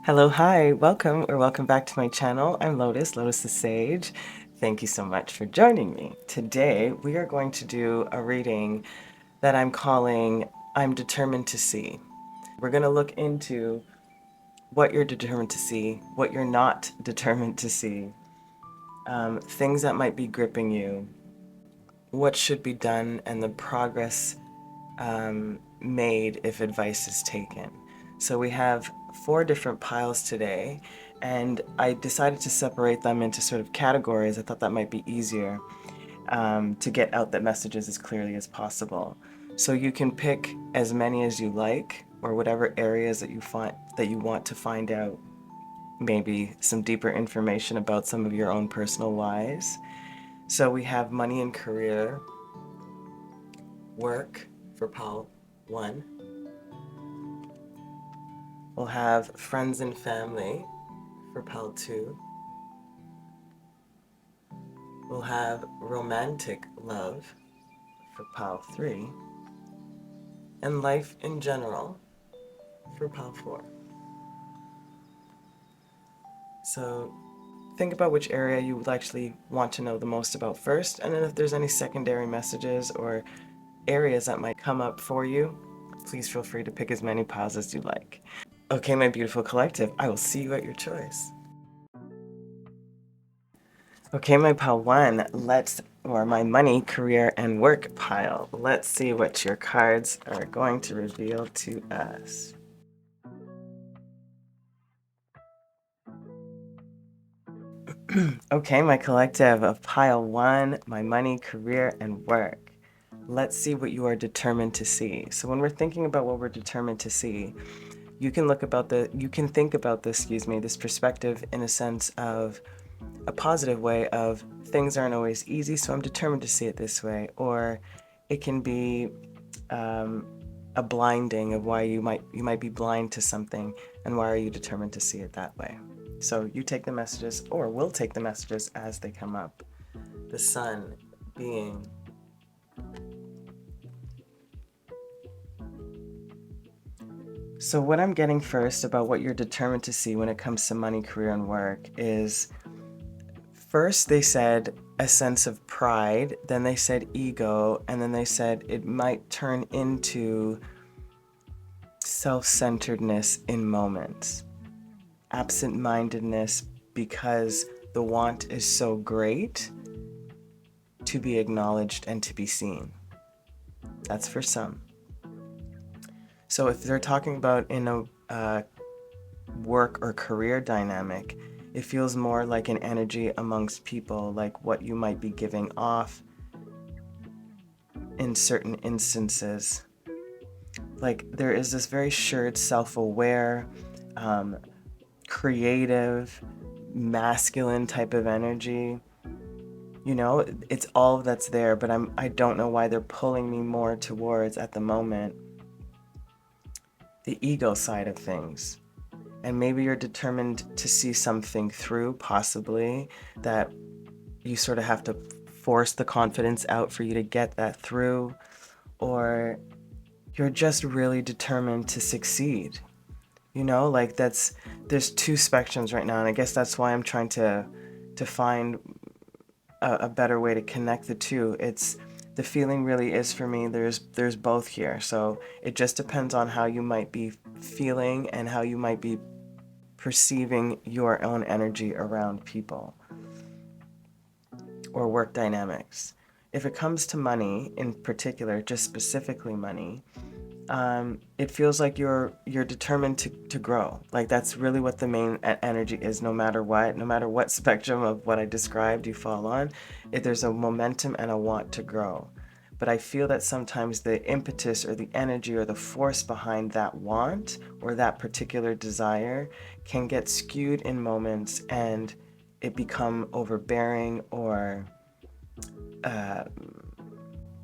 Hello, hi, welcome or welcome back to my channel. I'm Lotus, Lotus the Sage. Thank you so much for joining me. Today we are going to do a reading that I'm calling I'm Determined to See. We're going to look into what you're determined to see, what you're not determined to see, things that might be gripping you, what should be done, and the progress made if advice is taken. So we have 4 different piles today, and I decided to separate them into sort of categories. I thought that might be easier to get out the messages as clearly as possible. So you can pick as many as you like, or whatever areas that you want to find out maybe some deeper information about some of your own personal lives. So we have money and career, work for pile 1. We'll have friends and family for pile 2. We'll have romantic love for pile 3. And life in general for pile 4. So think about which area you would actually want to know the most about first, and then if there's any secondary messages or areas that might come up for you, please feel free to pick as many piles as you like. Okay, my beautiful collective, I will see you at your choice. Okay, my pile 1, or my money, career, and work pile. Let's see what your cards are going to reveal to us. Okay, my collective of pile 1, my money, career, and work. Let's see what you are determined to see. So when we're thinking about what we're determined to see, you can think about this perspective in a sense of a positive way of things aren't always easy, so I'm determined to see it this way. Or it can be a blinding of why you might be blind to something, and why are you determined to see it that way. So you take the messages, or we'll take the messages as they come up. The sun being So what I'm getting first about what you're determined to see when it comes to money, career, and work is, first they said a sense of pride, then they said ego, and then they said it might turn into self-centeredness in moments. Absent-mindedness because the want is so great to be acknowledged and to be seen. That's for some. So if they're talking about in a work or career dynamic, it feels more like an energy amongst people, like what you might be giving off in certain instances. Like there is this very shared, self-aware, creative, masculine type of energy. You know, it's all that's there, but I don't know why they're pulling me more towards, at the moment, the ego side of things. And maybe you're determined to see something through, possibly, that you sort of have to force the confidence out for you to get that through, or you're just really determined to succeed. You know, like there's 2 spectrums right now, and I guess that's why I'm trying to find a better way to connect the 2. It's the feeling really is, for me, there's both here. So it just depends on how you might be feeling and how you might be perceiving your own energy around people or work dynamics. If it comes to money in particular, just specifically money, it feels like you're determined to grow. Like that's really what the main energy is, no matter what spectrum of what I described you fall on. There's a momentum and a want to grow. But I feel that sometimes the impetus or the energy or the force behind that want or that particular desire can get skewed in moments, and it become overbearing or a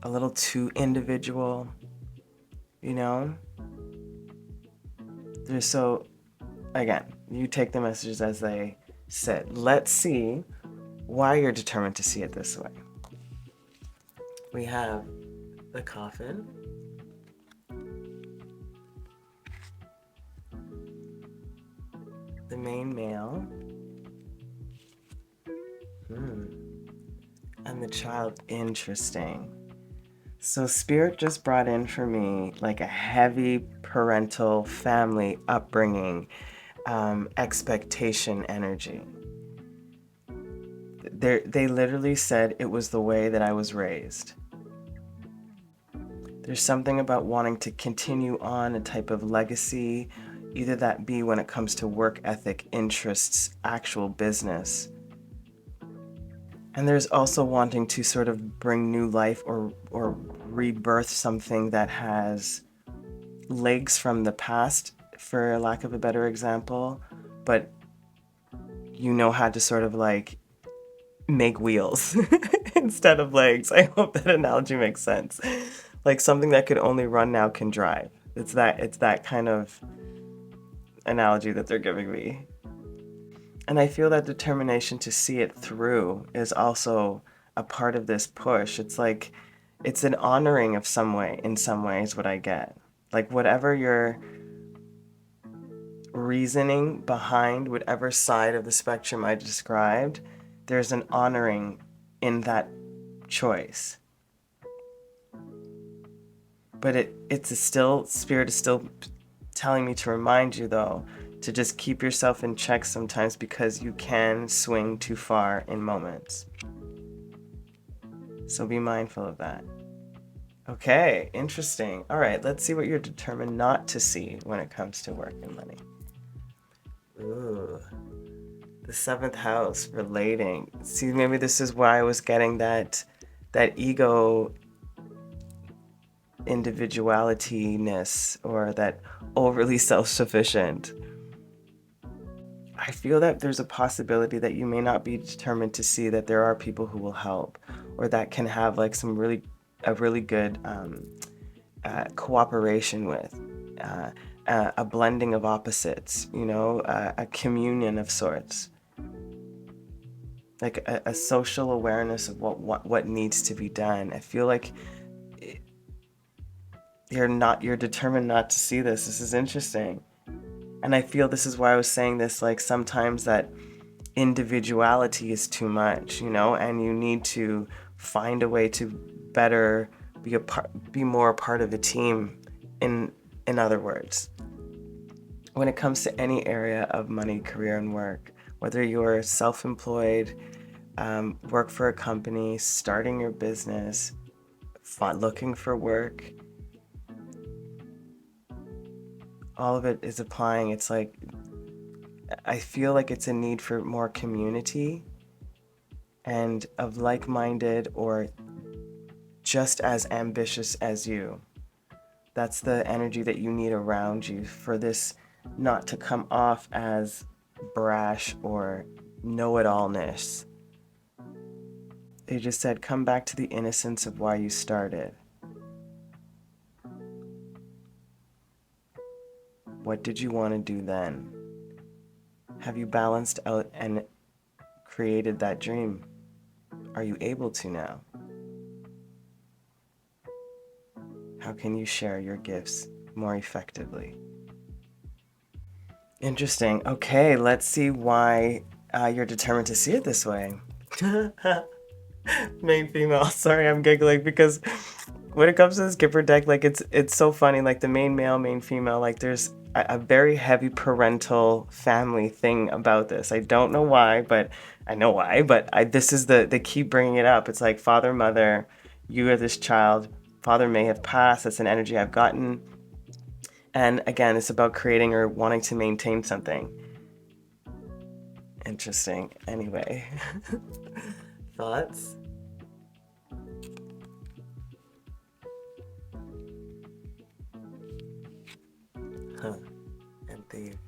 little too individual. You know? So, again, you take the messages as they sit. Let's see why you're determined to see it this way. We have the coffin. the main male, and the child. Interesting. So Spirit just brought in for me like a heavy parental family upbringing, expectation energy. They literally said it was the way that I was raised. There's something about wanting to continue on a type of legacy, either that be when it comes to work ethic, interests, actual business. And there's also wanting to sort of bring new life or rebirth something that has legs from the past, for lack of a better example, but you know how to sort of like make wheels instead of legs. I hope that analogy makes sense. Like something that could only run now can drive. It's that kind of analogy that they're giving me. And I feel that determination to see it through is also a part of this push. It's like, it's an honoring of in some ways what I get. Like whatever your reasoning behind whatever side of the spectrum I described, there's an honoring in that choice. But Spirit is still telling me to remind you though, to just keep yourself in check sometimes, because you can swing too far in moments. So be mindful of that. Okay, interesting. All right, let's see what you're determined not to see when it comes to work and money. Ooh, the 7th house, relating. See, maybe this is why I was getting that ego individuality-ness, or that overly self-sufficient. I feel that there's a possibility that you may not be determined to see that there are people who will help, or that can have like a really good cooperation with, a blending of opposites, a communion of sorts, like a social awareness of what needs to be done. I feel like you're determined not to see this. This is interesting. And I feel this is why I was saying this, like sometimes that individuality is too much, and you need to find a way to better be more a part of a team, in other words. When it comes to any area of money, career, and work, whether you're self-employed, work for a company, starting your business, looking for work, all of it is applying. It's like, I feel like it's a need for more community and of like-minded or just as ambitious as you. That's the energy that you need around you for this not to come off as brash or know-it-allness. They just said, come back to the innocence of why you started. What did you want to do then? Have you balanced out and created that dream? Are you able to now? How can you share your gifts more effectively? Interesting. Okay, let's see why you're determined to see it this way. Main female. Sorry, I'm giggling because when it comes to this Kipper deck, like it's so funny. Like the main male, main female, like there's a very heavy parental family thing about this. I don't know why, but I know why. But this is they keep bringing it up. It's like father, mother, you are this child. Father may have passed. That's an energy I've gotten. And again, it's about creating or wanting to maintain something. Interesting. Anyway, thoughts? And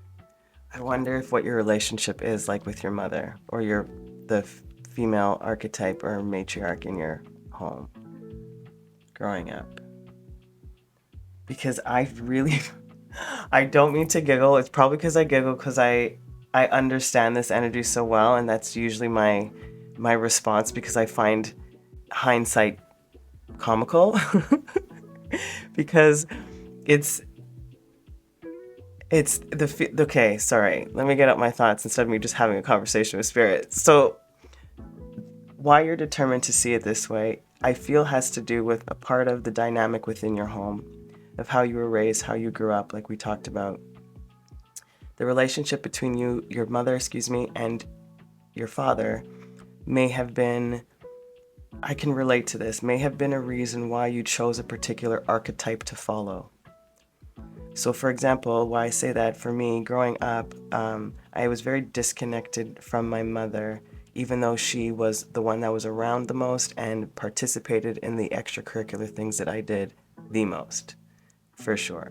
I wonder if what your relationship is like with your mother, or the female archetype or matriarch in your home growing up. Because I don't mean to giggle. It's probably because I giggle because I understand this energy so well, and that's usually my response, because I find hindsight comical. Because It's okay, sorry. Let me get out my thoughts instead of me just having a conversation with spirit. So why you're determined to see it this way, I feel has to do with a part of the dynamic within your home, of how you were raised, how you grew up, like we talked about. The relationship between your mother, and your father may have been, I can relate to this, may have been a reason why you chose a particular archetype to follow. So for example, why I say that, for me, growing up, I was very disconnected from my mother, even though she was the one that was around the most and participated in the extracurricular things that I did the most, for sure.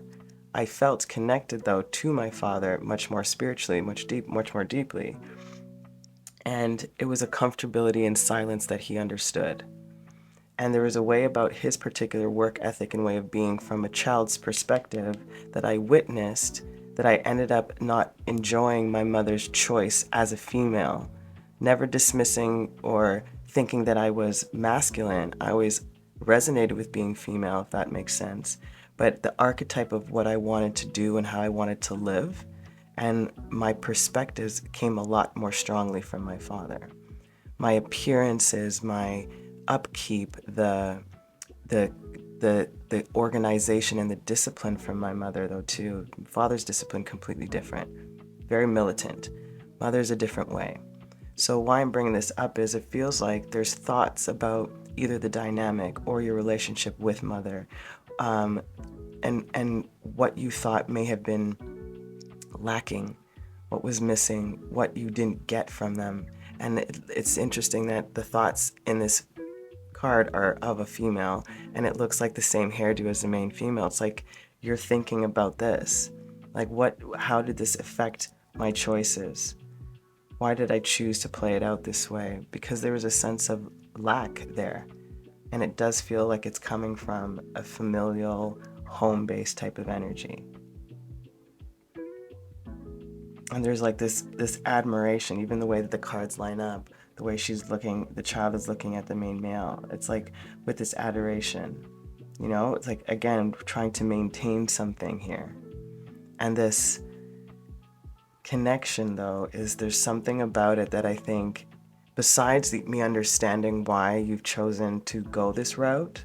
I felt connected, though, to my father much more spiritually, much more deeply. And it was a comfortability and silence that he understood. And there was a way about his particular work ethic and way of being from a child's perspective that I witnessed, that I ended up not enjoying my mother's choice as a female, never dismissing or thinking that I was masculine. I always resonated with being female, if that makes sense. But the archetype of what I wanted to do and how I wanted to live and my perspectives came a lot more strongly from my father. My appearances, my upkeep, the organization and the discipline from my mother, though, too. Father's discipline completely different, very militant. Mother's a different way. So why I'm bringing this up is it feels like there's thoughts about either the dynamic or your relationship with mother, and what you thought may have been lacking, what was missing, what you didn't get from them. And it's interesting that the thoughts in this card are of a female, and it looks like the same hairdo as the main female. It's like you're thinking about this, like how did this affect my choices? Why did I choose to play it out this way? Because there was a sense of lack there, and it does feel like it's coming from a familial, home-based type of energy. And there's like this admiration, even the way that the cards line up, the way the child is looking at the main male. It's like with this adoration, it's like, again, trying to maintain something here. And this connection, though, there's something about it that I think, besides me understanding why you've chosen to go this route,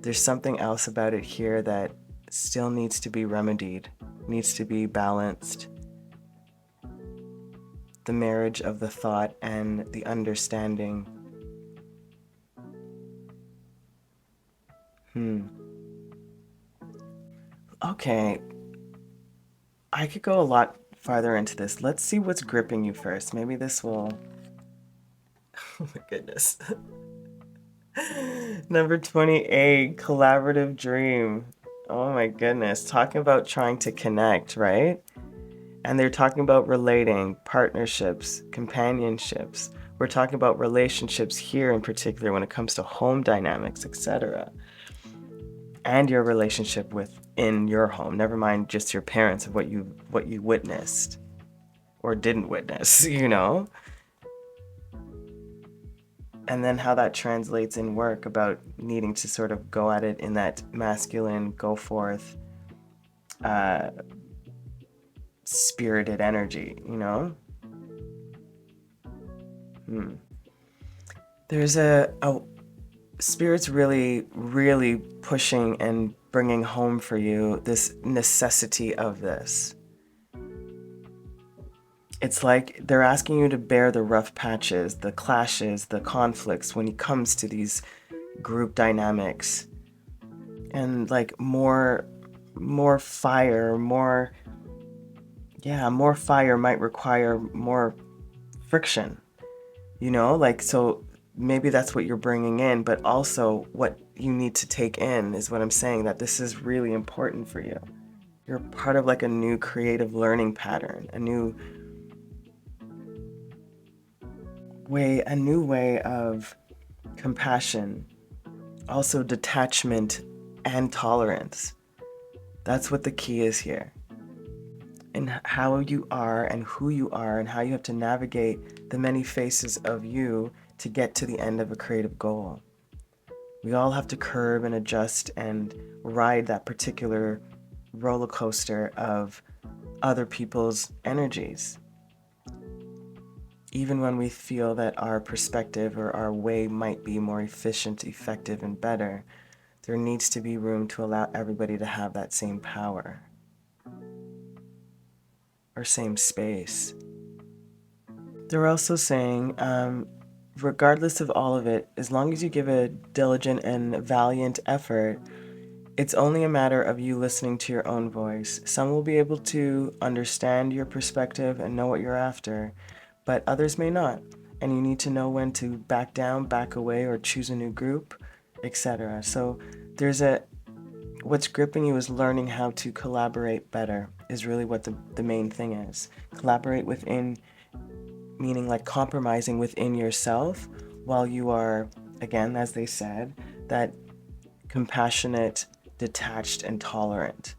there's something else about it here that still needs to be remedied, needs to be balanced. The marriage of the thought and the understanding. Okay, I could go a lot farther into this. Let's see what's gripping you first. Maybe this will... Oh my goodness. Number 28, collaborative dream. Oh my goodness. Talking about trying to connect, right? And they're talking about relating, partnerships, companionships. We're talking about relationships here in particular when it comes to home dynamics, etc. And your relationship within your home. Never mind just your parents of what you witnessed or didn't witness, And then how that translates in work about needing to sort of go at it in that masculine, go forth, spirited energy, There's a Spirit's really, really pushing and bringing home for you this necessity of this. It's like they're asking you to bear the rough patches, the clashes, the conflicts when it comes to these group dynamics. And like more fire, more fire might require more friction, so maybe that's what you're bringing in, but also what you need to take in is what I'm saying, that this is really important for you. You're part of like a new creative learning pattern, a new way of compassion, also detachment and tolerance. That's what the key is here. And how you are and who you are and how you have to navigate the many faces of you to get to the end of a creative goal. We all have to curb and adjust and ride that particular roller coaster of other people's energies. Even when we feel that our perspective or our way might be more efficient, effective, and better, there needs to be room to allow everybody to have that same power or same space. They're also saying, regardless of all of it, as long as you give a diligent and valiant effort, it's only a matter of you listening to your own voice. Some will be able to understand your perspective and know what you're after, but others may not. And you need to know when to back down, back away, or choose a new group, etc. So what's gripping you is learning how to collaborate better is really what the main thing is. Collaborate within, meaning like compromising within yourself while you are, again, as they said, that compassionate, detached, and tolerant.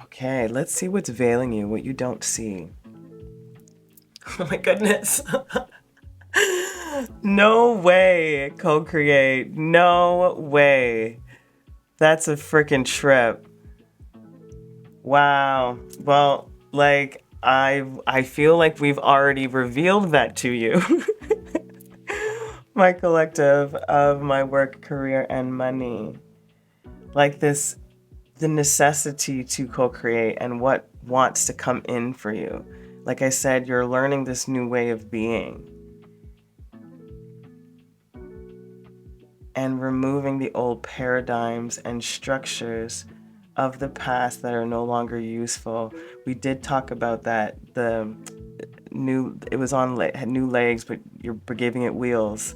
Okay, let's see what's veiling you, what you don't see. Oh my goodness. No way, co-create. No way. That's a freaking trip. Wow. Well, like, I feel like we've already revealed that to you. My collective of my work, career, and money. Like this, the necessity to co-create and what wants to come in for you. Like I said, you're learning this new way of being. And removing the old paradigms and structures of the past that are no longer useful. We did talk about that. It was had new legs, but you're giving it wheels.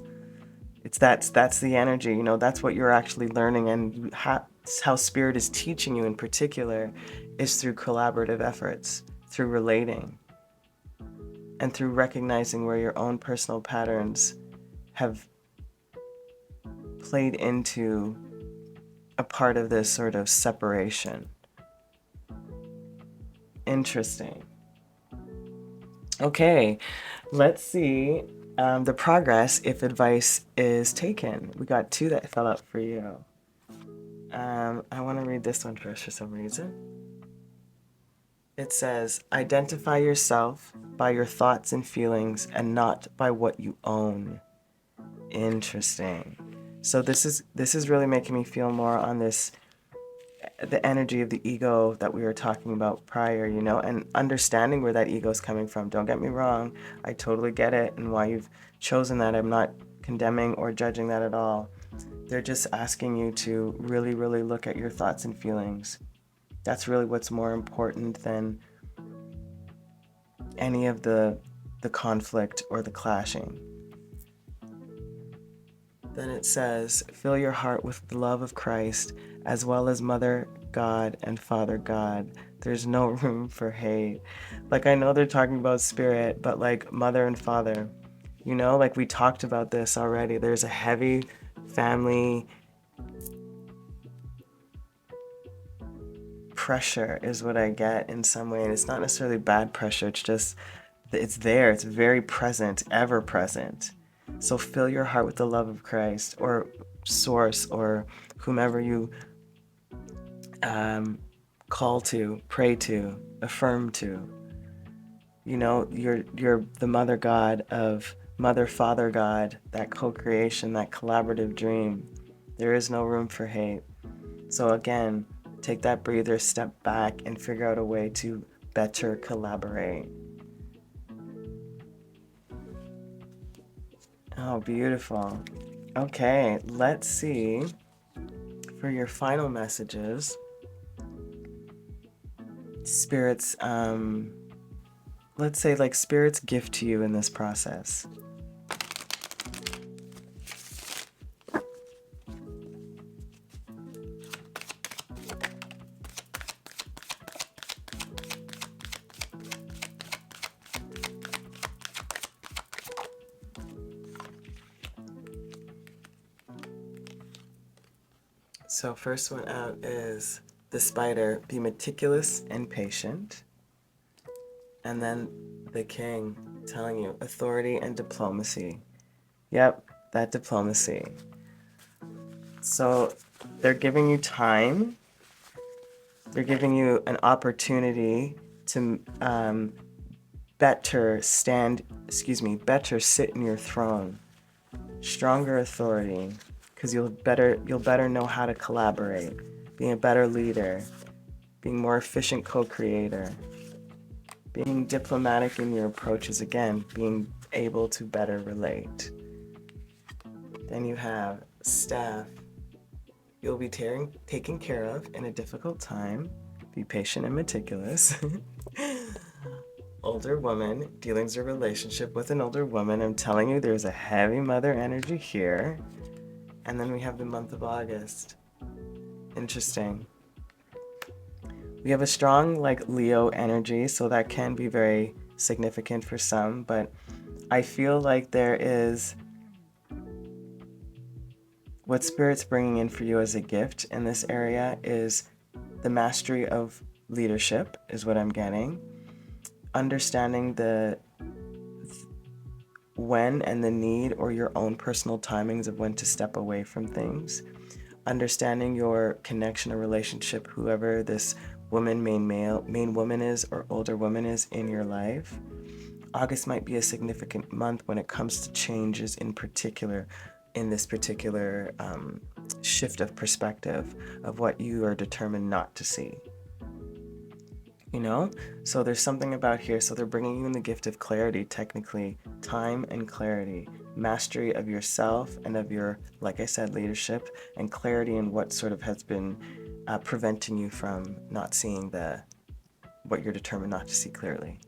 That's the energy, you know, that's what you're actually learning, and how spirit is teaching you in particular is through collaborative efforts, through relating, and through recognizing where your own personal patterns have played into a part of this sort of separation. Interesting. Okay, let's see the progress if advice is taken. We got 2 that fell out for you. I want to read this one first for some reason. It says, identify yourself by your thoughts and feelings and not by what you own. Interesting. So this is really making me feel more on this, the energy of the ego that we were talking about prior, you know, and understanding where that ego is coming from. Don't get me wrong. I totally get it and why you've chosen that. I'm not condemning or judging that at all. They're just asking you to really, really look at your thoughts and feelings. That's really what's more important than any of the conflict or the clashing. Then it says, fill your heart with the love of Christ, as well as Mother God and Father God. There's no room for hate. Like, I know they're talking about spirit, but like mother and father, you know, like we talked about this already. There's a heavy family pressure is what I get in some way. And it's not necessarily bad pressure. It's just, it's there. It's very present, ever present. So fill your heart with the love of Christ or source or whomever you call to, pray to, affirm to. You know, you're the mother God of mother, father God, that co-creation, that collaborative dream. There is no room for hate. So again, take that breather, step back, and figure out a way to better collaborate. Oh, beautiful. Okay, let's see for your final messages. Spirits, let's say like Spirit's gift to you in this process. So first one out is the Spider, be meticulous and patient. And then the King telling you authority and diplomacy. Yep, that diplomacy. So they're giving you time They're giving you an opportunity to better sit in your throne. Stronger authority, because you'll better know how to collaborate, being a better leader, being more efficient co-creator, being diplomatic in your approaches, again, being able to better relate. Then you have staff. You'll be taken care of in a difficult time. Be patient and meticulous. Older woman, dealings or relationship with an older woman. I'm telling you, there's a heavy mother energy here. And then we have the month of August. Interesting. We have a strong Leo energy, so that can be very significant for some, but I feel like there is what Spirit's bringing in for you as a gift in this area is the mastery of leadership is what I'm getting. Understanding the when and the need or your own personal timings of when to step away from things. Understanding your connection or relationship, whoever this woman, main woman is or older woman is in your life. August might be a significant month when it comes to changes in particular, in this particular shift of perspective of what you are determined not to see. You know, so there's something about here. So they're bringing you in the gift of clarity, technically, time and clarity, mastery of yourself and of your, like I said, leadership, and clarity in what sort of has been preventing you from not seeing what you're determined not to see clearly.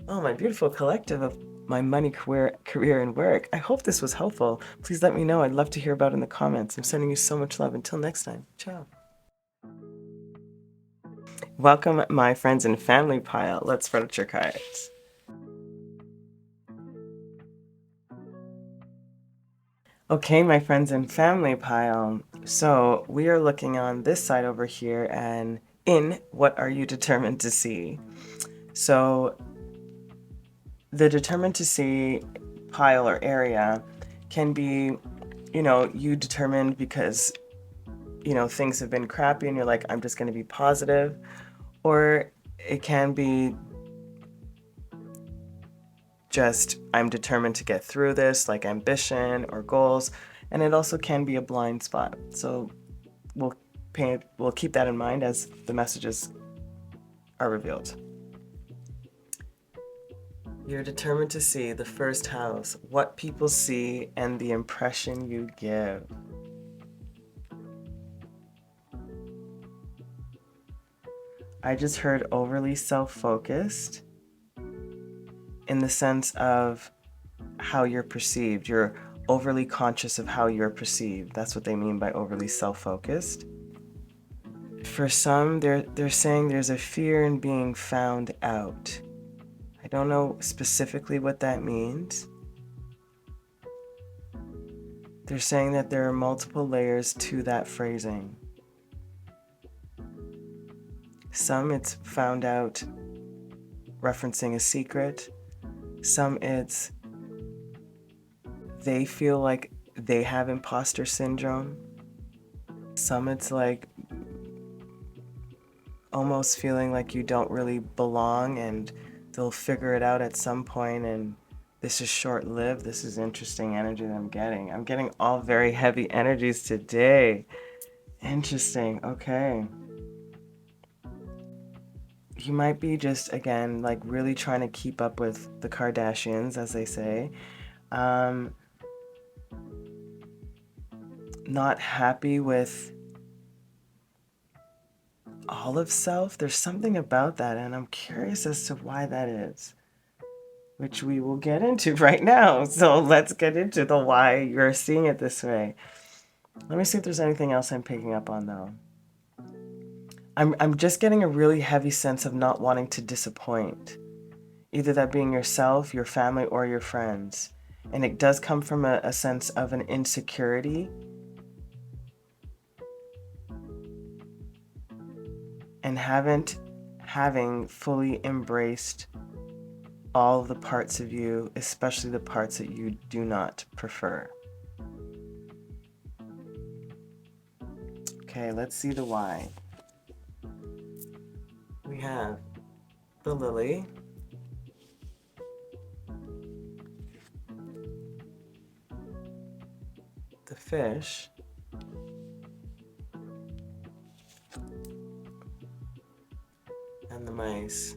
Oh, my beautiful collective of my money, career, and work. I hope this was helpful. Please let me know. I'd love to hear about it in the comments. I'm sending you so much love. Until next time. Ciao. Welcome, my friends and family pile. Let's spread out your cards. Okay, my friends and family pile. So we are looking on this side over here and in what are you determined to see? So the determined to see pile or area can be, you determined because, things have been crappy and you're like, I'm just going to be positive. Or it can be just, I'm determined to get through this, like ambition or goals. And it also can be a blind spot. So we'll keep that in mind as the messages are revealed. You're determined to see the first house, what people see, and the impression you give. I just heard overly self-focused in the sense of how you're perceived. You're overly conscious of how you're perceived. That's what they mean by overly self-focused. For some, they're saying there's a fear in being found out. I don't know specifically what that means. They're saying that there are multiple layers to that phrasing. Some it's found out referencing a secret. Some it's they feel like they have imposter syndrome. Some it's like almost feeling like you don't really belong and they'll figure it out at some point and this is short-lived. This is interesting energy that I'm getting. I'm getting all very heavy energies today. Interesting, okay. You might be just, again, like really trying to keep up with the Kardashians, as they say. Not happy with all of self. There's something about that, and I'm curious as to why that is, which we will get into right now. So let's get into the why you're seeing it this way. Let me see if there's anything else I'm picking up on, though. I'm just getting a really heavy sense of not wanting to disappoint, either that being yourself, your family, or your friends. And it does come from a sense of an insecurity and having fully embraced all of the parts of you, especially the parts that you do not prefer. Okay, let's see the why. have the lily, the fish, and the mice.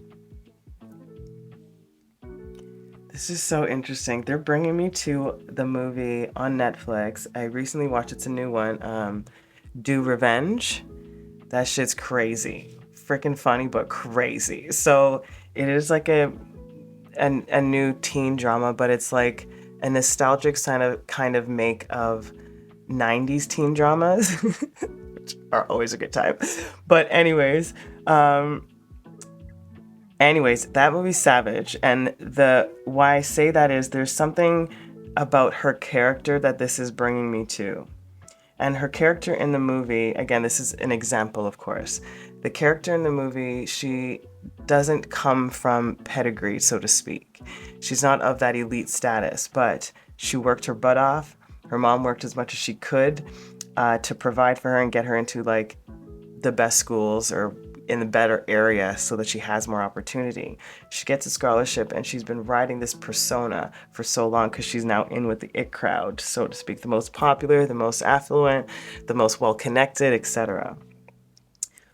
This is so interesting. They're bringing me to the movie on Netflix. I recently watched, it's a new one, 𝗤𴑐𴇾. That shit's crazy. Freaking funny, but crazy. So it is like a new teen drama, but it's like a nostalgic kind of make of 90s teen dramas, which are always a good time. But anyways, that movie's savage, and why I say that is there's something about her character that this is bringing me to. And her character in the movie, again, this is an example, of course. The character in the movie, she doesn't come from pedigree, so to speak. She's not of that elite status, but she worked her butt off. Her mom worked as much as she could to provide for her and get her into like the best schools or in the better area so that she has more opportunity. She gets a scholarship, and she's been riding this persona for so long because she's now in with the it crowd, so to speak, the most popular, the most affluent, the most well-connected, etc.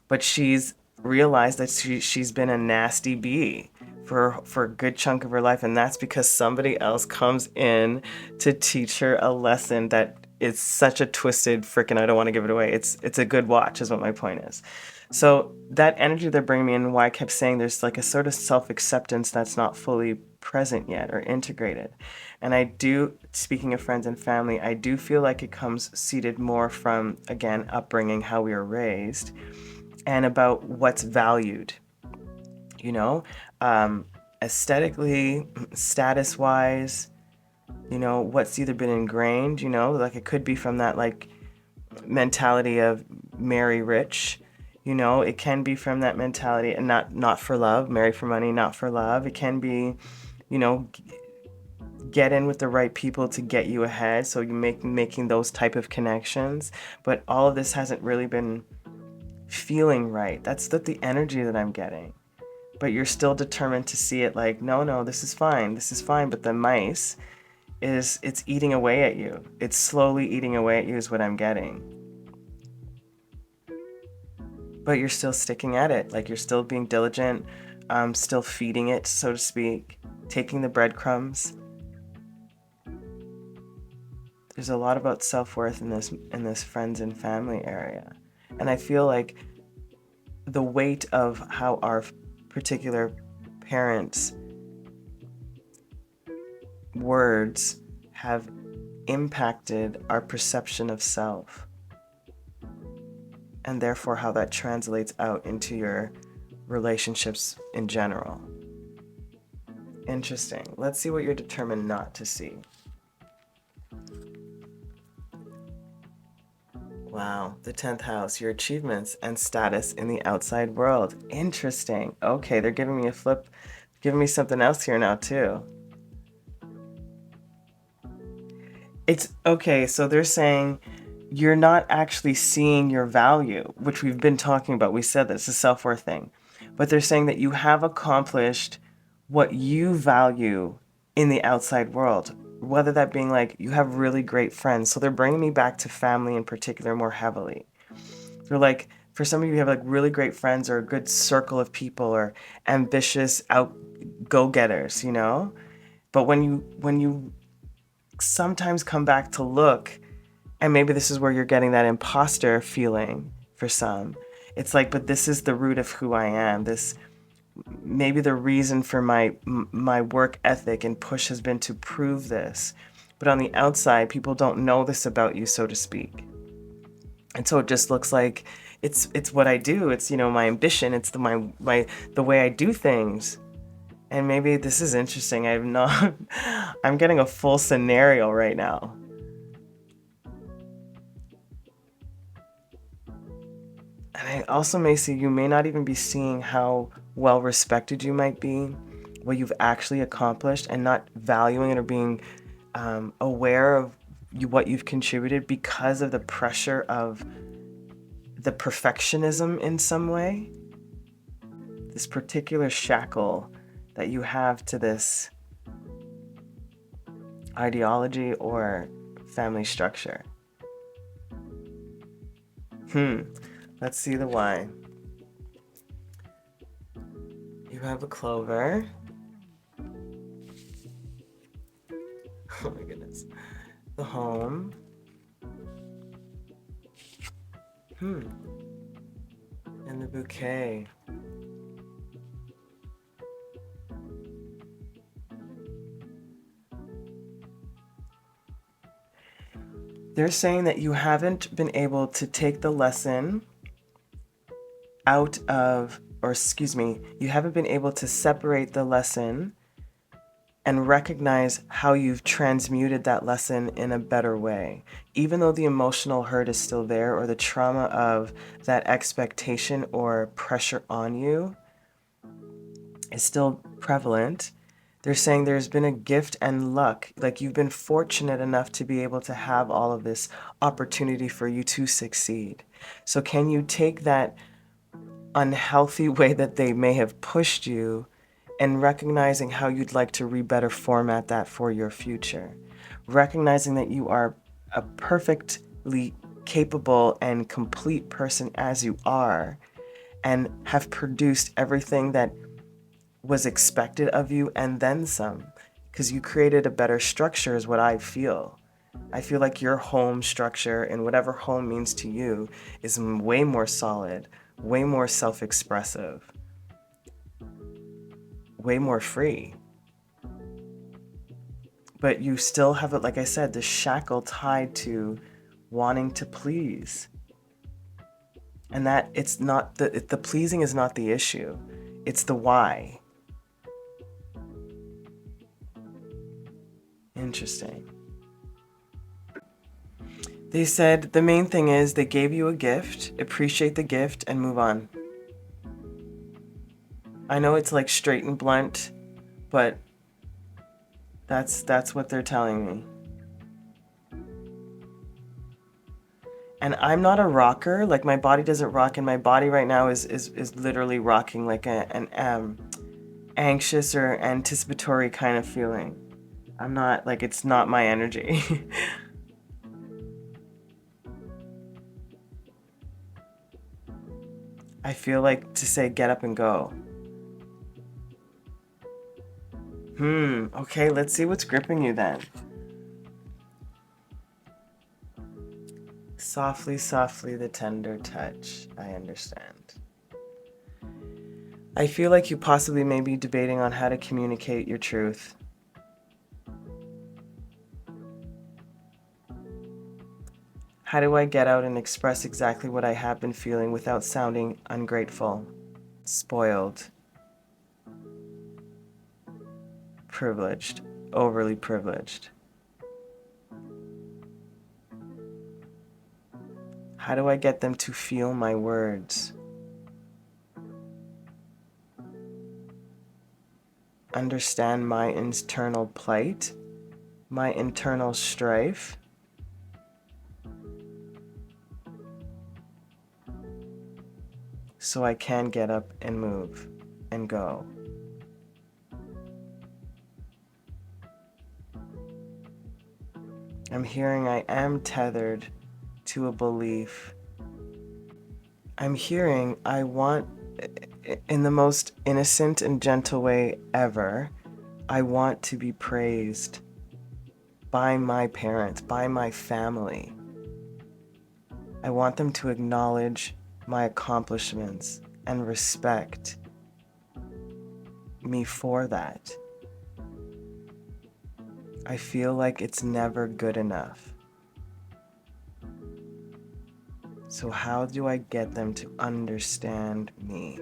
But she's realized that she's been a nasty bee for a good chunk of her life, and that's because somebody else comes in to teach her a lesson that is such a twisted freaking, I don't want to give it away. It's a good watch is what my point is. So that energy they're bringing me in, why I kept saying there's like a sort of self-acceptance that's not fully present yet or integrated. And I do, speaking of friends and family, I do feel like it comes seated more from, again, upbringing, how we were raised, and about what's valued, aesthetically, status-wise, what's either been ingrained, like it could be from that like mentality of marry rich. It can be from that mentality, and not for love, marry for money, not for love. It can be, get in with the right people to get you ahead. So you making those type of connections. But all of this hasn't really been feeling right. That's the energy that I'm getting. But you're still determined to see it like, no, this is fine. But the mice it's eating away at you. It's slowly eating away at you is what I'm getting. But you're still sticking at it. Like you're still being diligent, still feeding it, so to speak, taking the breadcrumbs. There's a lot about self-worth in this friends and family area. And I feel like the weight of how our particular parents' words have impacted our perception of self, and therefore how that translates out into your relationships in general. Interesting. Let's see what you're determined not to see. Wow, the 10th house, your achievements and status in the outside world. Interesting. Okay, they're giving me a flip, giving me something else here now too. It's okay, so they're saying you're not actually seeing your value, which we've been talking about. We said this, a self-worth thing. But they're saying that you have accomplished what you value in the outside world, whether that being like you have really great friends. So they're bringing me back to family in particular more heavily. They're like, for some of you have like really great friends or a good circle of people or ambitious go-getters, But when you sometimes come back to look, and maybe this is where you're getting that imposter feeling for some. It's like, but this is the root of who I am. This maybe the reason for my work ethic and push has been to prove this. But on the outside, people don't know this about you, so to speak. And so it just looks like it's what I do. It's, my ambition. It's the way I do things. And maybe this is interesting. I'm getting a full scenario right now. And I also may see you may not even be seeing how well respected you might be, what you've actually accomplished, and not valuing it or being aware of what you've contributed because of the pressure of the perfectionism in some way. this particular shackle that you have to this ideology or family structure. Let's see the why. You have a clover. Oh my goodness. The home. And the bouquet. They're saying that you haven't been able to take the lesson out of, or excuse me, you haven't been able to separate the lesson and recognize how you've transmuted that lesson in a better way. Even though the emotional hurt is still there, or the trauma of that expectation or pressure on you is still prevalent, they're saying there's been a gift and luck, like you've been fortunate enough to be able to have all of this opportunity for you to succeed. So can you take that unhealthy way that they may have pushed you and recognizing how you'd like to better format that for your future? Recognizing that you are a perfectly capable and complete person as you are, and have produced everything that was expected of you and then some, because you created a better structure is what I feel. I feel like your home structure, and whatever home means to you, is way more solid, way more self-expressive, way more free. But you still have it, like I said, the shackle tied to wanting to please. And that it's not the pleasing is not the issue. It's the why. Interesting. They said the main thing is they gave you a gift, appreciate the gift, and move on. I know it's like straight and blunt, but that's what they're telling me. And I'm not a rocker, like my body doesn't rock, and my body right now is literally rocking like an anxious or anticipatory kind of feeling. I'm not, like, it's not my energy. I feel like to say get up and go. Okay, let's see what's gripping you then. Softly, softly, the tender touch. I understand. I feel like you possibly may be debating on how to communicate your truth. How do I get out and express exactly what I have been feeling without sounding ungrateful, spoiled, privileged, overly privileged? How do I get them to feel my words? Understand my internal plight, my internal strife? So I can get up and move and go. I'm hearing I am tethered to a belief. I'm hearing I want, in the most innocent and gentle way ever, I want to be praised by my parents, by my family. I want them to acknowledge my accomplishments and respect me for that. I feel like it's never good enough. So how do I get them to understand me?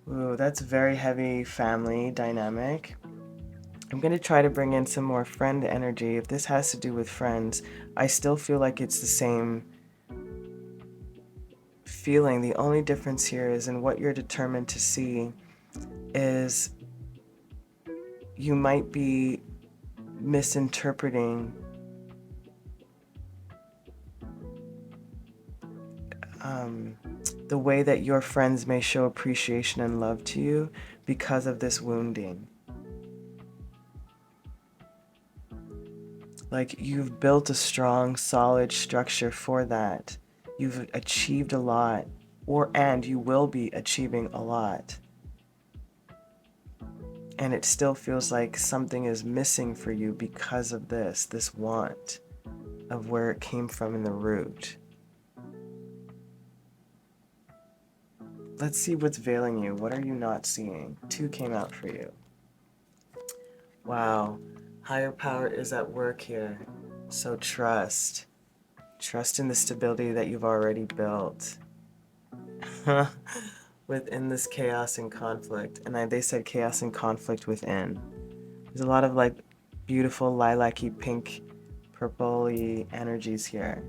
Ooh, that's very heavy family dynamic. I'm going to try to bring in some more friend energy. If this has to do with friends, I still feel like it's the same feeling. The only difference here is in what you're determined to see is you might be misinterpreting the way that your friends may show appreciation and love to you because of this wounding. Like you've built a strong, solid structure for that. You've achieved a lot, and you will be achieving a lot. And it still feels like something is missing for you because of this want of where it came from in the root. Let's see what's veiling you. What are you not seeing? 2 came out for you. Wow. Higher power is at work here. So trust. Trust in the stability that you've already built within this chaos and conflict. And they said chaos and conflict within. There's a lot of like beautiful lilac-y, pink, purple-y energies here.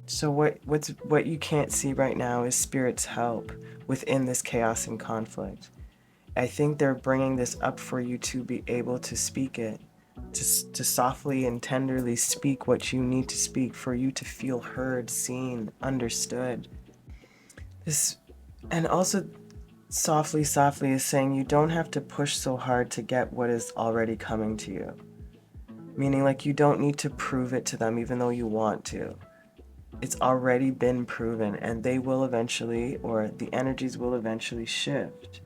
So what you can't see right now is Spirit's help within this chaos and conflict. I think they're bringing this up for you to be able to speak it, to softly and tenderly speak what you need to speak, for you to feel heard, seen, understood. And also softly is saying you don't have to push so hard to get what is already coming to you. Meaning like you don't need to prove it to them even though you want to. It's already been proven, and they will eventually, or the energies will eventually shift.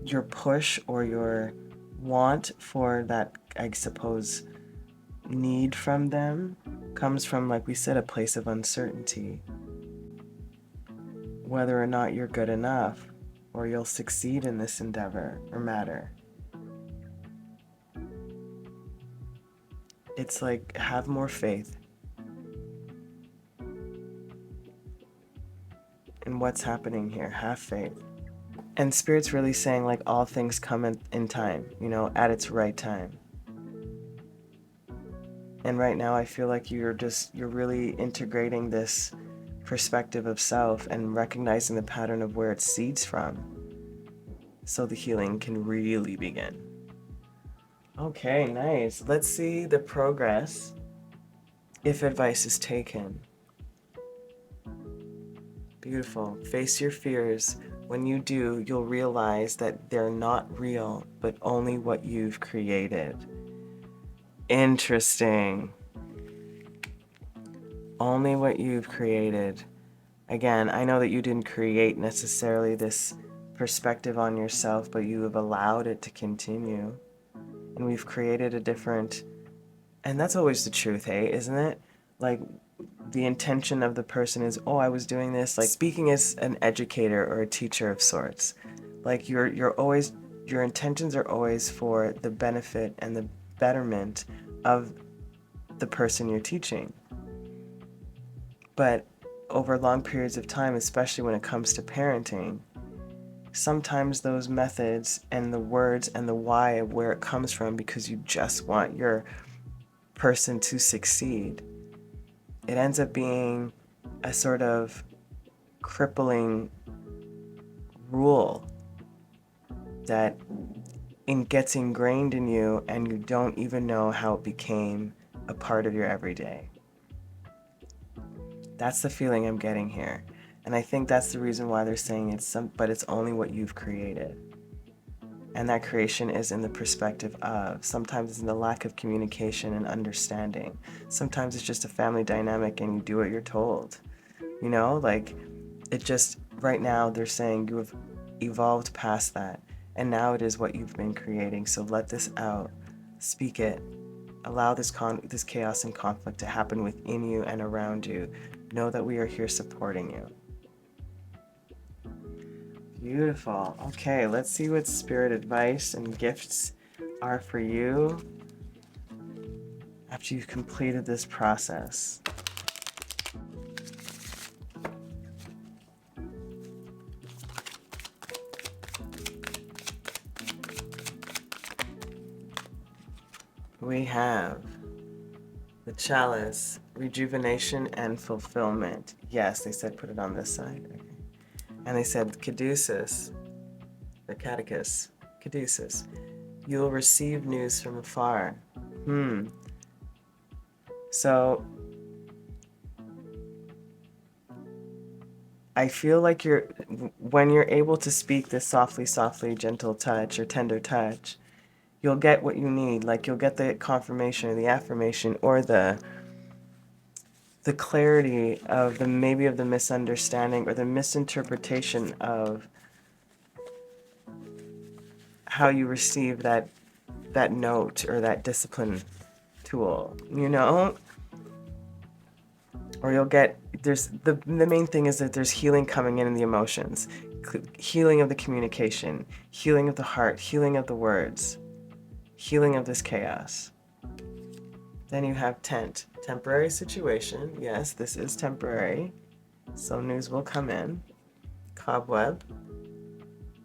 Your push or your want for that, I suppose, need from them comes from, like we said, a place of uncertainty. Whether or not you're good enough or you'll succeed in this endeavor or matter. It's like, have more faith in what's happening here. Have faith. And Spirit's really saying like all things come in time, you know, at its right time. And right now I feel like you're really integrating this perspective of self and recognizing the pattern of where it seeds from, so the healing can really begin. Okay, nice. Let's see the progress if advice is taken. Beautiful. Face your fears. When you do, you'll realize that they're not real, but only what you've created. Interesting. Only what you've created. Again, I know that you didn't create necessarily this perspective on yourself, but you have allowed it to continue. And we've created a different, and that's always the truth, hey, isn't it? Like, the intention of the person is, oh, I was doing this, like speaking as an educator or a teacher of sorts. Like your intentions are always for the benefit and the betterment of the person you're teaching. But over long periods of time, especially when it comes to parenting, sometimes those methods and the words and the why of where it comes from, because you just want your person to succeed, it ends up being a sort of crippling rule that gets ingrained in you, and you don't even know how it became a part of your everyday. That's the feeling I'm getting here. And I think that's the reason why they're saying but it's only what you've created. And that creation is in the perspective of, sometimes it's in the lack of communication and understanding. Sometimes it's just a family dynamic and you do what you're told. You know, like it just, right now they're saying you have evolved past that. And now it is what you've been creating. So let this out, speak it, allow this chaos and conflict to happen within you and around you. Know that we are here supporting you. Beautiful. Okay, let's see what spirit advice and gifts are for you after you've completed this process. We have the chalice, rejuvenation and fulfillment. Yes, they said put it on this side. Okay. And they said caduceus, the catechus, caduceus. You will receive news from afar. So I feel like when you're able to speak this softly, softly, gentle touch or tender touch, you'll get what you need. Like you'll get the confirmation or the affirmation or the clarity of the misunderstanding or the misinterpretation of how you receive that note or that discipline tool, or you'll get, there's the main thing is that there's healing coming in the emotions, healing of the communication, healing of the heart, healing of the words, healing of this chaos. Then you have tent, temporary situation. Yes, this is temporary, so news will come in. Cobweb,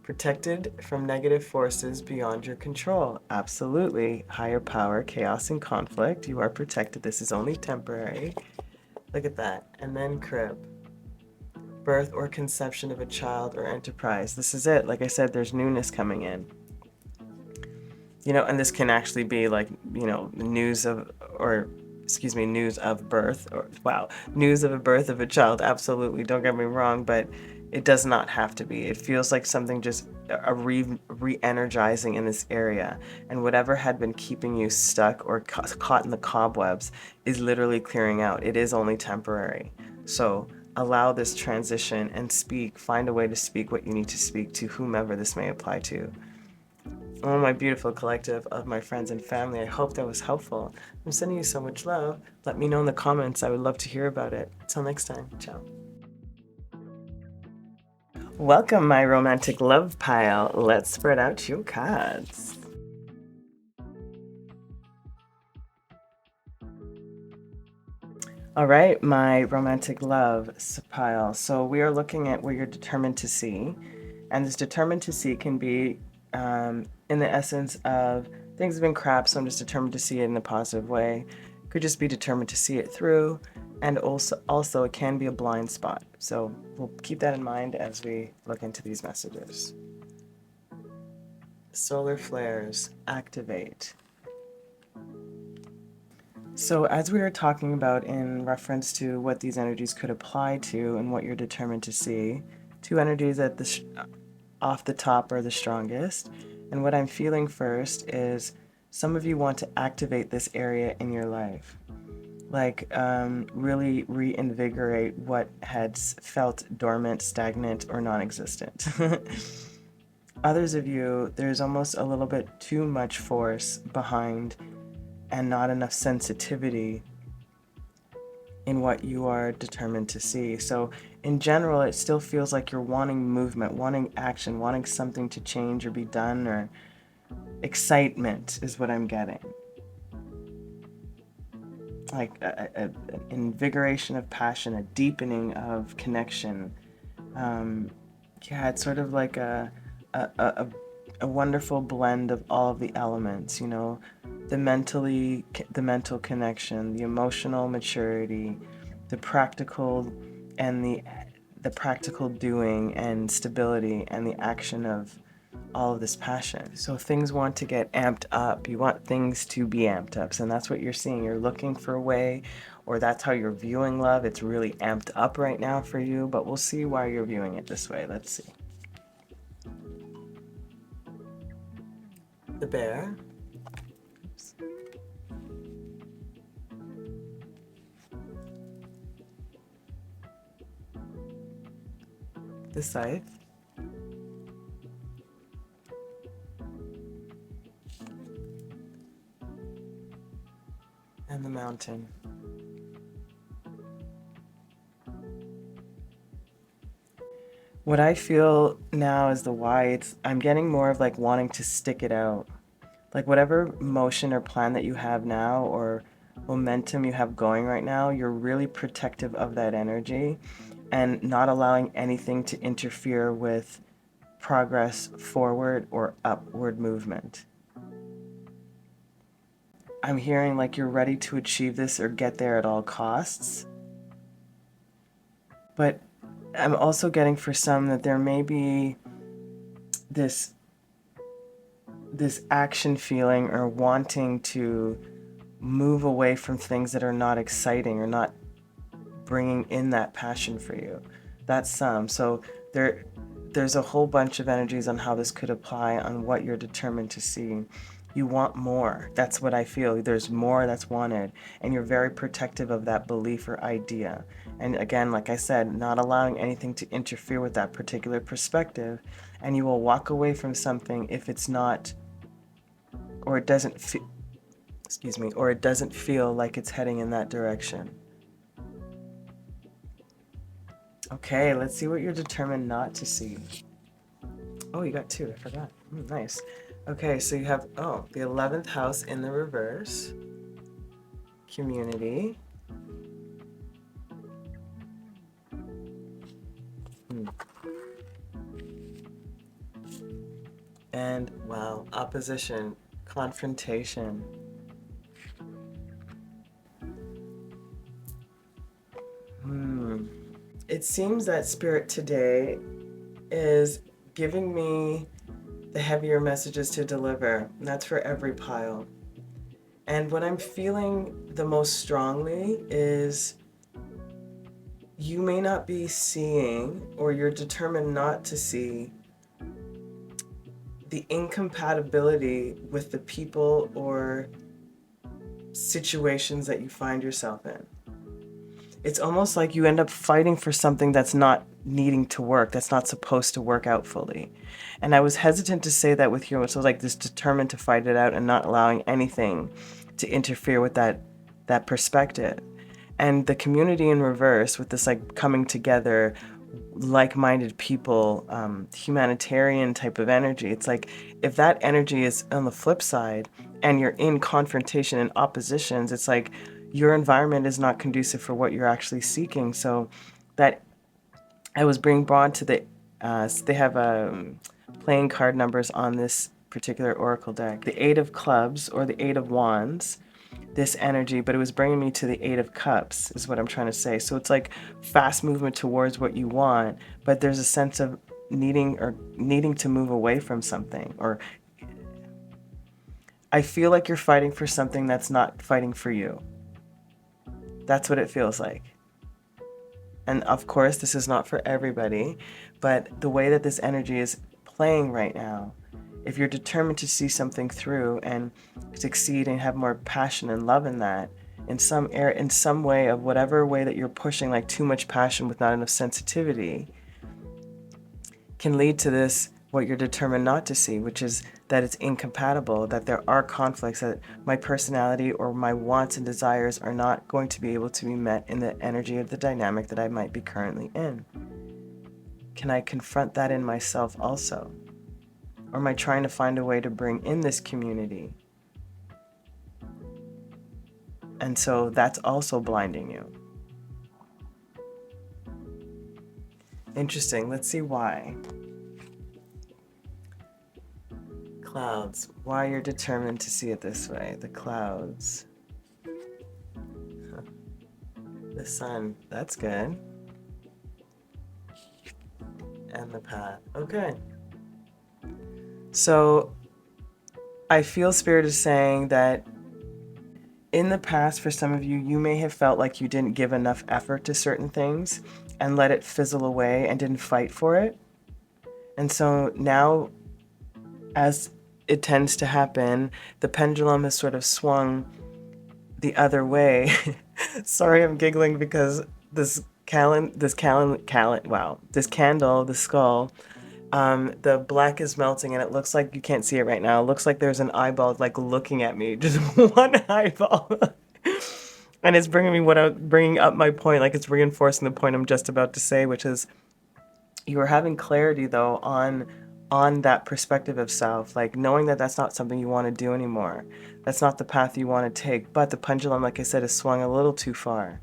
protected from negative forces beyond your control. Absolutely. Higher power, chaos, and conflict. You are protected. This is only temporary. Look at that. And then crib. Birth or conception of a child or enterprise. This is it. Like I said, there's newness coming in. And this can actually be like, news of birth, news of a birth of a child. Absolutely. Don't get me wrong, but it does not have to be. It feels like something just re-energizing in this area. And whatever had been keeping you stuck or caught in the cobwebs is literally clearing out. It is only temporary. So allow this transition and find a way to speak what you need to speak to whomever this may apply to. Oh, my beautiful collective of my friends and family, I hope that was helpful. I'm sending you so much love. Let me know in the comments. I would love to hear about it. Until next time, ciao. Welcome, my romantic love pile. Let's spread out your cards. All right, my romantic love pile. So we are looking at what you're determined to see. And this determined to see can be in the essence of things have been crap, so I'm just determined to see it in a positive way. Could just be determined to see it through. And also it can be a blind spot. So we'll keep that in mind as we look into these messages. Solar flares, activate. So as we were talking about in reference to what these energies could apply to and what you're determined to see, two energies at off the top are the strongest. And what I'm feeling first is some of you want to activate this area in your life. Like really reinvigorate what had felt dormant, stagnant, or non-existent. Others of you, there's almost a little bit too much force behind and not enough sensitivity in what you are determined to see. So in general, it still feels like you're wanting movement, wanting action, wanting something to change or be done, or excitement is what I'm getting. Like an invigoration of passion, a deepening of connection. It's sort of like a wonderful blend of all of the elements, the mental connection, the emotional maturity, the practical and the practical doing and stability and the action of all of this passion. So things want to get amped up. You want things to be amped up. And that's what you're seeing. You're looking for a way, or that's how you're viewing love. It's really amped up right now for you, but we'll see why you're viewing it this way. Let's see. The bear. Oops. The scythe. And the mountain. What I feel now is the why. I'm getting more of like wanting to stick it out. Like whatever motion or plan that you have now or momentum you have going right now, you're really protective of that energy and not allowing anything to interfere with progress forward or upward movement. I'm hearing like you're ready to achieve this or get there at all costs. But I'm also getting for some that there may be this action feeling or wanting to move away from things that are not exciting or not bringing in that passion for you. That's some. So there's a whole bunch of energies on how this could apply on what you're determined to see. You want more. That's what I feel. There's more that's wanted. And you're very protective of that belief or idea. And again, like I said, not allowing anything to interfere with that particular perspective. And you will walk away from something if it's not, or it doesn't feel, or it doesn't feel like it's heading in that direction. Okay, let's see what you're determined not to see. Oh, you got two. I forgot. Nice. Okay, so you have, the 11th house in the reverse. Community. And, wow, opposition, confrontation. It seems that Spirit today is giving me the heavier messages to deliver. And that's for every pile. And what I'm feeling the most strongly is you may not be seeing, or you're determined not to see, the incompatibility with the people or situations that you find yourself in. It's almost like you end up fighting for something that's not needing to work, that's not supposed to work out fully. And I was hesitant to say that with you, so like this determined to fight it out and not allowing anything to interfere with that perspective. And the community in reverse with this like coming together, like-minded people, humanitarian type of energy. It's like if that energy is on the flip side and you're in confrontation and oppositions, it's like your environment is not conducive for what you're actually seeking. So that I was being brought to the, they have playing card numbers on this particular oracle deck. The 8 of clubs or the 8 of wands, this energy, but it was bringing me to the 8 of cups is what I'm trying to say. So it's like fast movement towards what you want, but there's a sense of needing to move away from something, or I feel like you're fighting for something that's not fighting for you. That's what it feels like. And of course, this is not for everybody, but the way that this energy is playing right now, if you're determined to see something through and succeed and have more passion and love in that, in some way of whatever way that you're pushing, like too much passion with not enough sensitivity, can lead to this, what you're determined not to see, which is that it's incompatible, that there are conflicts, that my personality or my wants and desires are not going to be able to be met in the energy of the dynamic that I might be currently in. Can I confront that in myself also? Or am I trying to find a way to bring in this community? And so that's also blinding you. Interesting. Let's see why. Clouds. Why you're determined to see it this way. The clouds. The sun. That's good. And the path. Okay. So I feel Spirit is saying that in the past, for some of you, you may have felt like you didn't give enough effort to certain things and let it fizzle away and didn't fight for it. And so now, as it tends to happen, the pendulum has sort of swung the other way. Sorry, I'm giggling because this candle, the skull, the black is melting and it looks like, you can't see it right now, it looks like there's an eyeball like looking at me, just one eyeball. And it's bringing up my point, like it's reinforcing the point I'm just about to say, which is you are having clarity though on that perspective of self, like knowing that that's not something you want to do anymore. That's not the path you want to take, but the pendulum, like I said, is swung a little too far.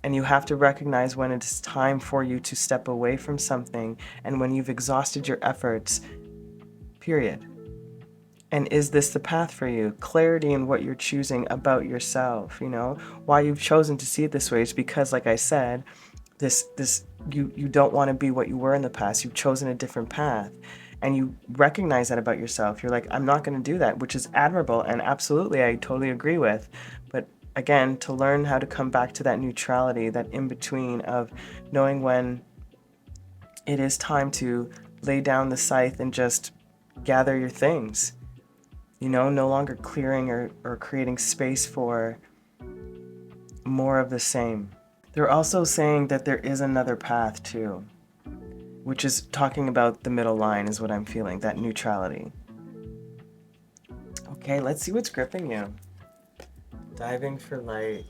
And you have to recognize when it is time for you to step away from something and when you've exhausted your efforts, period. And is this the path for you? Clarity in what you're choosing about yourself, why you've chosen to see it this way is because, like I said, you don't want to be what you were in the past. You've chosen a different path. And you recognize that about yourself. You're like, I'm not going to do that, which is admirable. And absolutely, I totally agree with. But again, to learn how to come back to that neutrality, that in between of knowing when it is time to lay down the scythe and just gather your things. You know, no longer clearing or creating space for more of the same. They're also saying that there is another path too, which is talking about the middle line is what I'm feeling, that neutrality. Okay, let's see what's gripping you. Diving for light.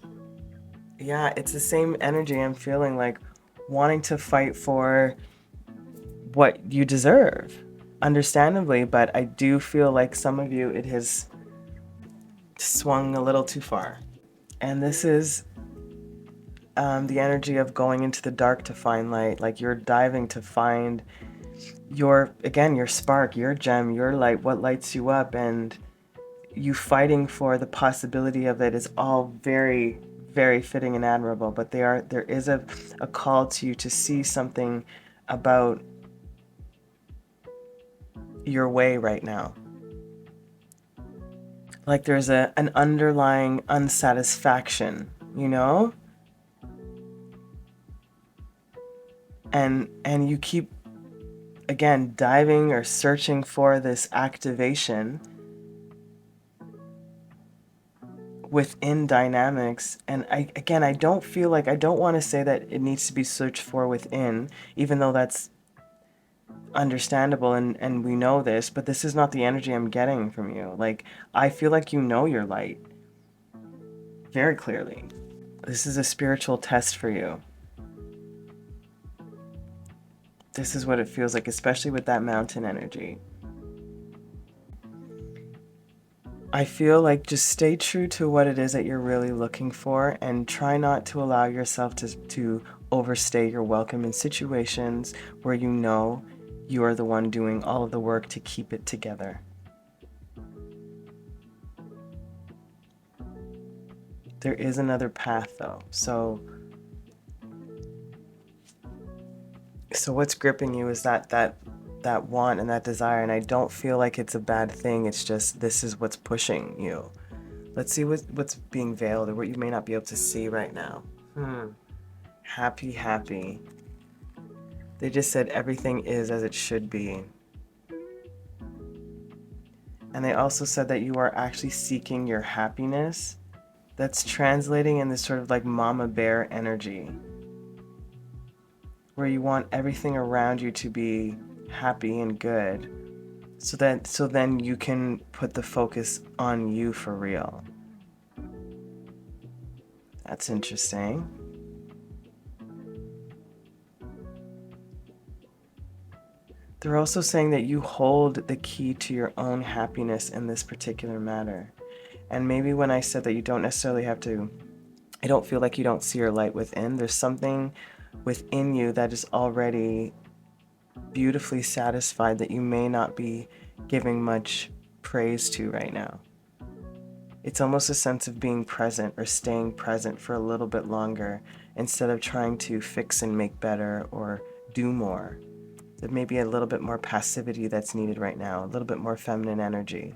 Yeah, it's the same energy I'm feeling, like wanting to fight for what you deserve, understandably, but I do feel like some of you, it has swung a little too far. And this is the energy of going into the dark to find light, like you're diving to find your spark, your gem, your light, what lights you up, and you fighting for the possibility of it is all very, very fitting and admirable, but there is a call to you to see something about your way right now. Like there's an underlying unsatisfaction, you know? And you keep, again, diving or searching for this activation within dynamics. And I don't feel like, I don't want to say that it needs to be searched for within, even though that's understandable and we know this, but this is not the energy I'm getting from you. Like, I feel like you know your light very clearly. This is a spiritual test for you. This is what it feels like, especially with that mountain energy. I feel like just stay true to what it is that you're really looking for and try not to allow yourself to overstay your welcome in situations where you know you are the one doing all of the work to keep it together. There is another path though. So what's gripping you is that want and that desire, and I don't feel like it's a bad thing. It's just this is what's pushing you. Let's see what's being veiled or what you may not be able to see right now. Happy. They just said everything is as it should be. And they also said that you are actually seeking your happiness. That's translating in this sort of like mama bear energy, where you want everything around you to be happy and good, so then you can put the focus on you for real. That's interesting. They're also saying that you hold the key to your own happiness in this particular matter. And maybe when I said that you don't necessarily have to, I don't feel like you don't see your light within. There's something within you that is already beautifully satisfied that you may not be giving much praise to right now. It's almost a sense of being present or staying present for a little bit longer instead of trying to fix and make better or do more. There may be a little bit more passivity that's needed right now, a little bit more feminine energy.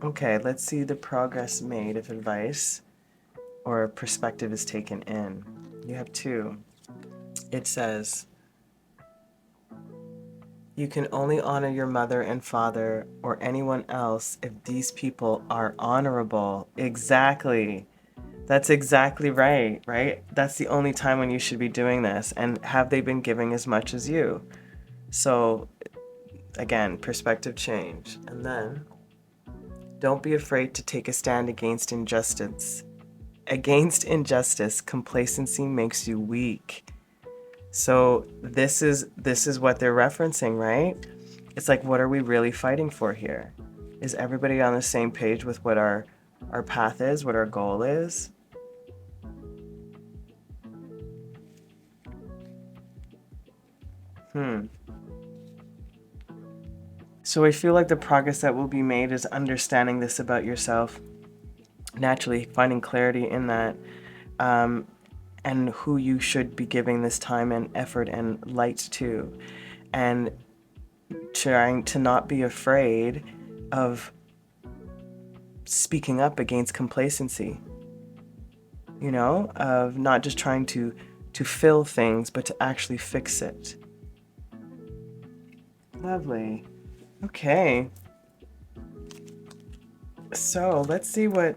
Okay, let's see the progress made if advice or perspective is taken in. You have 2. It says, you can only honor your mother and father or anyone else if these people are honorable. Exactly. That's exactly right? That's the only time when you should be doing this. And have they been giving as much as you? So, again, perspective change. And then, don't be afraid to take a stand against injustice. Against injustice, complacency makes you weak. So this is what they're referencing, right? It's like, what are we really fighting for here? Is everybody on the same page with what our path is, what our goal is? So I feel like the progress that will be made is understanding this about yourself, naturally finding clarity in that, and who you should be giving this time and effort and light to, and trying to not be afraid of speaking up against complacency, of not just trying to to fill things, but to actually fix it. Lovely. Okay. So let's see what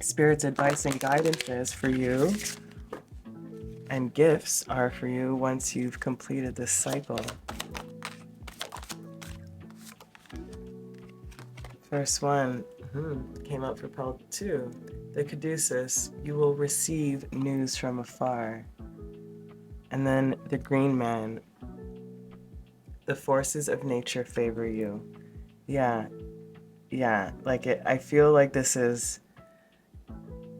Spirit's advice and guidance is for you, and gifts are for you once you've completed this cycle. First one came out for Pell 2. The caduceus, you will receive news from afar. And then the green man, the forces of nature favor you. Yeah, like I feel like this is,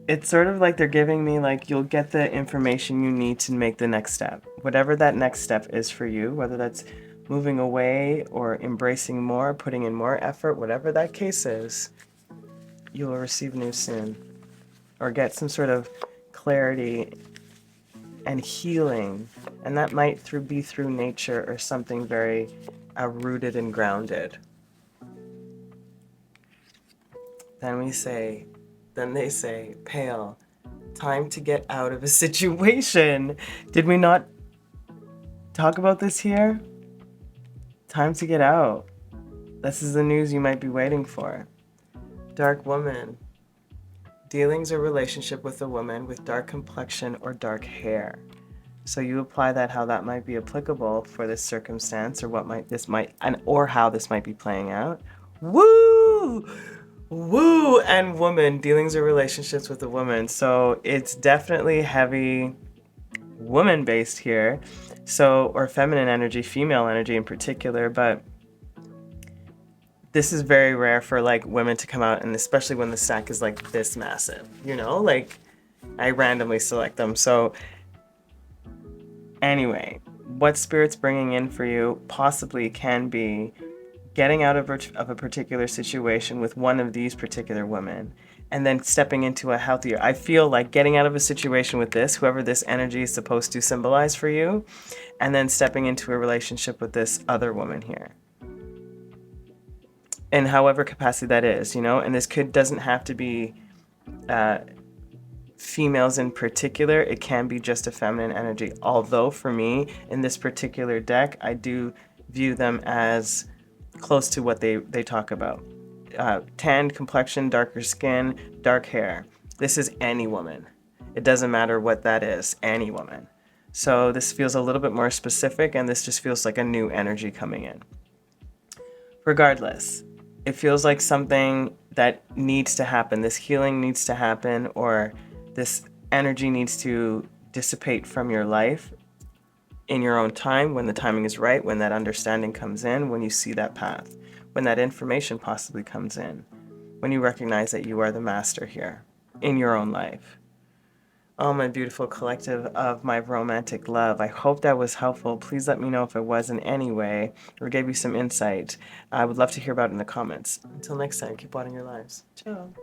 it's sort of like they're giving me like, you'll get the information you need to make the next step. Whatever that next step is for you, whether that's moving away or embracing more, putting in more effort, whatever that case is, you will receive news soon. Or get some sort of clarity and healing. And that might be through nature or something very rooted and grounded. Then they say, pale, time to get out of a situation. Did we not talk about this here? Time to get out. This is the news you might be waiting for. Dark woman. Dealings or relationship with a woman with dark complexion or dark hair. So you apply that, how that might be applicable for this circumstance, or or how this might be playing out. Woo! Woo! And woman, dealings or relationships with a woman. So it's definitely heavy woman-based here. So, or feminine energy, female energy in particular, but this is very rare for like women to come out, and especially when the stack is like this massive, you know, like I randomly select them. So anyway, what Spirit's bringing in for you possibly can be getting out of a particular situation with one of these particular women, and then stepping into a healthier, I feel like getting out of a situation with this, whoever this energy is supposed to symbolize for you, and then stepping into a relationship with this other woman here. In however capacity that is, you know, and this doesn't have to be females in particular. It can be just a feminine energy. Although for me, in this particular deck, I do view them as close to what they talk about. Tanned complexion, darker skin, dark hair. This is any woman. It doesn't matter what that is, any woman. So this feels a little bit more specific, and this just feels like a new energy coming in. Regardless, it feels like something that needs to happen. This healing needs to happen, or this energy needs to dissipate from your life in your own time, when the timing is right, when that understanding comes in, when you see that path, when that information possibly comes in, when you recognize that you are the master here in your own life. Oh, my beautiful collective of my romantic love. I hope that was helpful. Please let me know if it was in any way or gave you some insight. I would love to hear about it in the comments. Until next time, keep watering your lives. Ciao.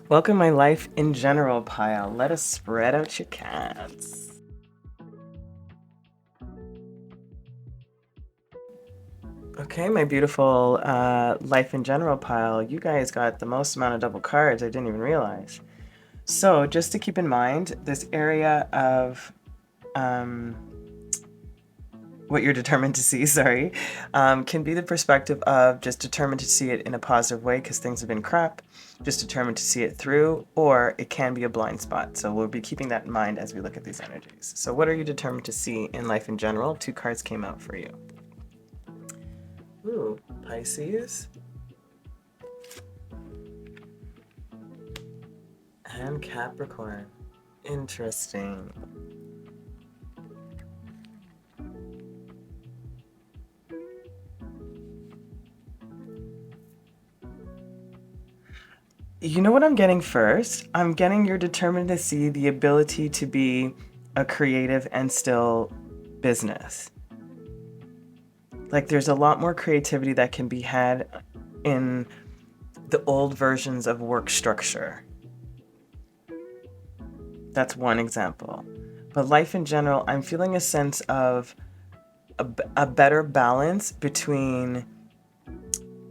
Welcome, my life in general pile. Let us spread out your cats. Okay, my beautiful life in general pile. You guys got the most amount of double cards. I didn't even realize. So just to keep in mind, this area of what you're determined to see, can be the perspective of just determined to see it in a positive way because things have been crap, just determined to see it through, or it can be a blind spot. So we'll be keeping that in mind as we look at these energies. So what are you determined to see in life in general? 2 cards came out for you. Ooh, Pisces. And Capricorn. Interesting. You know what I'm getting first? I'm getting you're determined to see the ability to be a creative and still business. Like there's a lot more creativity that can be had in the old versions of work structure. That's one example. But life in general, I'm feeling a sense of a better balance between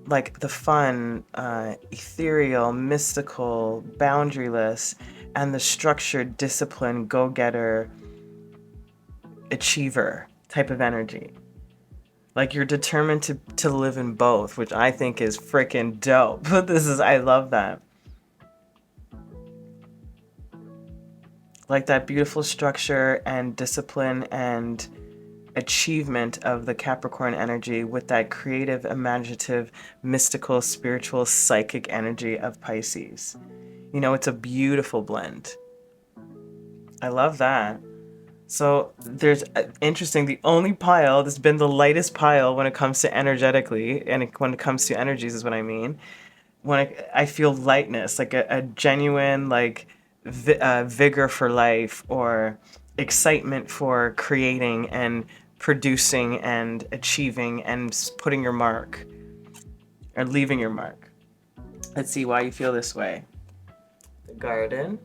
like the fun, ethereal, mystical, boundaryless, and the structured, disciplined, go-getter, achiever type of energy. Like you're determined to live in both, which I think is freaking dope. I love that. Like that beautiful structure and discipline and achievement of the Capricorn energy with that creative, imaginative, mystical, spiritual, psychic energy of Pisces. You know, it's a beautiful blend. I love that. So there's interesting, the only pile that's been the lightest pile when it comes to energetically, and when it comes to energies is what I mean. When I feel lightness, like a genuine like vigor for life, or excitement for creating and producing and achieving and putting your mark or leaving your mark. Let's see why you feel this way. The Garden.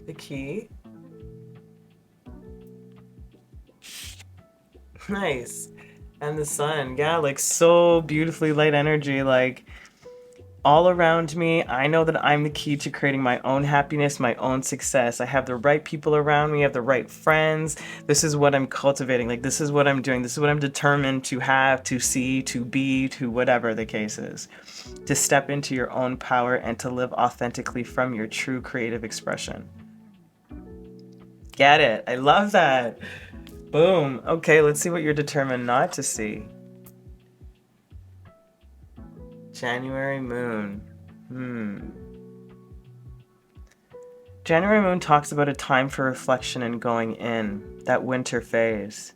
The Key. Nice. And the Sun. Yeah, like so beautifully light energy, like all around me. I know that I'm the key to creating my own happiness, my own success. I have the right people around me, I have the right friends. This is what I'm cultivating. Like this is what I'm doing. This is what I'm determined to have, to see, to be, to whatever the case is. To step into your own power and to live authentically from your true creative expression. Get it? I love that. Boom. Okay, let's see what you're determined not to see. January moon. January moon talks about a time for reflection and going in, that winter phase.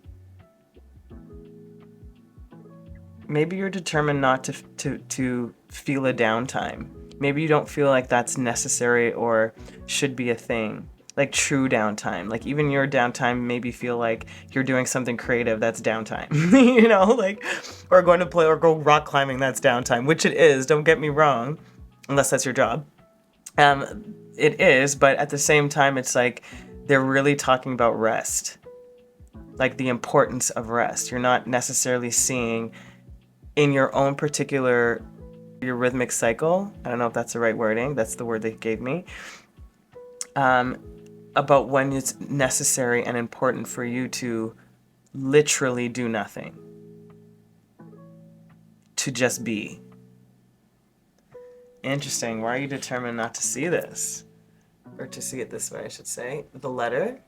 Maybe you're determined not to feel a downtime. Maybe you don't feel like that's necessary or should be a thing. Like true downtime. Like even your downtime maybe feel like you're doing something creative, that's downtime. You know, like, or going to play or go rock climbing, that's downtime, which it is, don't get me wrong, unless that's your job. It is, but at the same time, it's like they're really talking about rest. Like the importance of rest. You're not necessarily seeing in your own particular, your rhythmic cycle. I don't know if that's the right wording. That's the word they gave me. About when it's necessary and important for you to literally do nothing. To just be. Interesting. Why are you determined not to see this? Or to see it this way, I should say. The Letter.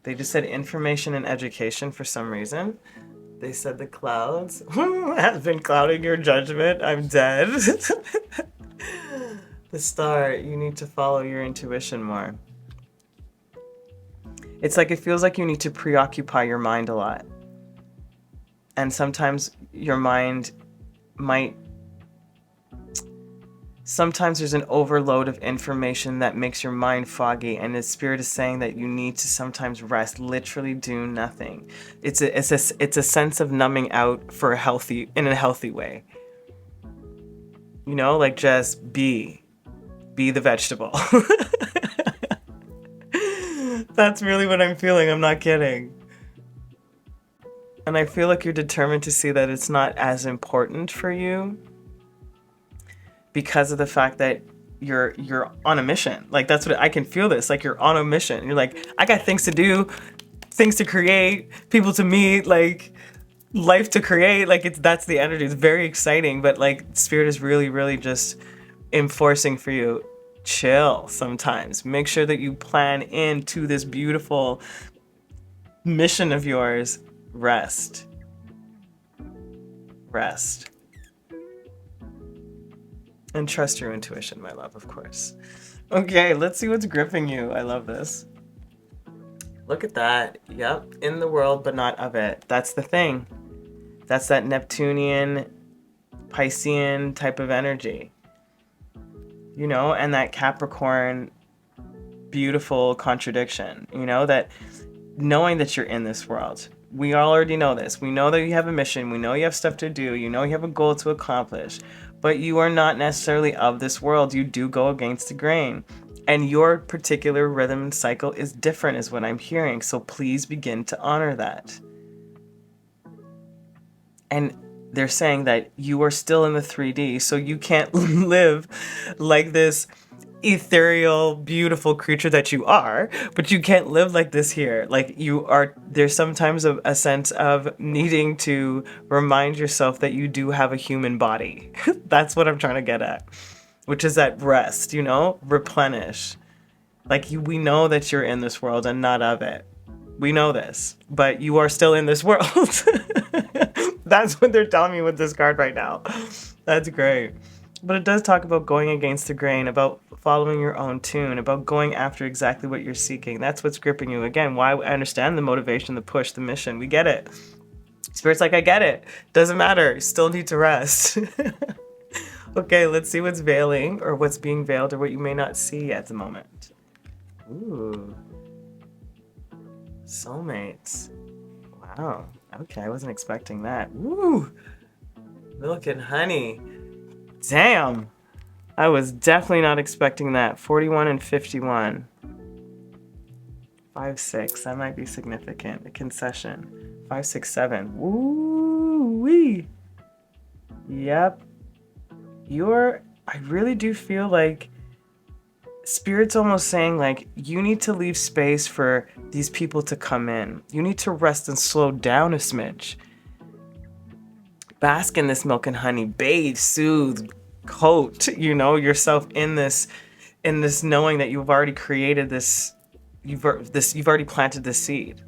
They just said information and education for some reason. They said the clouds. Has been clouding your judgment. I'm dead. The Star. You need to follow your intuition more. It's like it feels like you need to preoccupy your mind a lot. And sometimes your mind might... Sometimes there's an overload of information that makes your mind foggy, and the Spirit is saying that you need to sometimes rest, literally do nothing. It's a sense of numbing out in a healthy way. You know, like just be the vegetable. That's really what I'm feeling, I'm not kidding. And I feel like you're determined to see that it's not as important for you because of the fact that you're on a mission. Like that's what I can feel this, like you're on a mission. You're like, I got things to do, things to create, people to meet, like life to create. Like that's the energy. It's very exciting, but like Spirit is really, really just enforcing for you, chill sometimes. Make sure that you plan into this beautiful mission of yours. Rest. And trust your intuition, my love, of course. Okay, let's see what's gripping you. I love this. Look at that. Yep, in the world, but not of it. That's the thing. That's that Neptunian, Piscean type of energy. You know, and that Capricorn, beautiful contradiction. You know, that knowing that you're in this world. We already know this. We know that you have a mission. We know you have stuff to do. You know you have a goal to accomplish. But you are not necessarily of this world. You do go against the grain. And your particular rhythm and cycle is different is what I'm hearing. So please begin to honor that. And they're saying that you are still in the 3D, so you can't live like this ethereal, beautiful creature that you are, but you can't live like this here. Like you are, there's sometimes a sense of needing to remind yourself that you do have a human body. That's what I'm trying to get at, which is at rest, you know, replenish. Like we know that you're in this world and not of it. We know this, but you are still in this world. That's what they're telling me with this card right now. That's great. But it does talk about going against the grain, about following your own tune, about going after exactly what you're seeking. That's what's gripping you. Again, why I understand the motivation, the push, the mission. We get it. Spirit's like, I get it. Doesn't matter. You still need to rest. Okay, let's see what's veiling, or what's being veiled, or what you may not see at the moment. Ooh. Soulmates. Wow. Okay, I wasn't expecting that. Woo! Milk and honey. Damn! I was definitely not expecting that. 41 and 51. 5, 6. That might be significant. A concession. 5, 6, 7. Woo-wee! Yep. I really do feel like Spirit's almost saying, like, you need to leave space for these people to come in. You need to rest and slow down a smidge. Bask in this milk and honey. Bathe, soothe, coat, you know, yourself in this knowing that you've already created this, you've already planted this seed.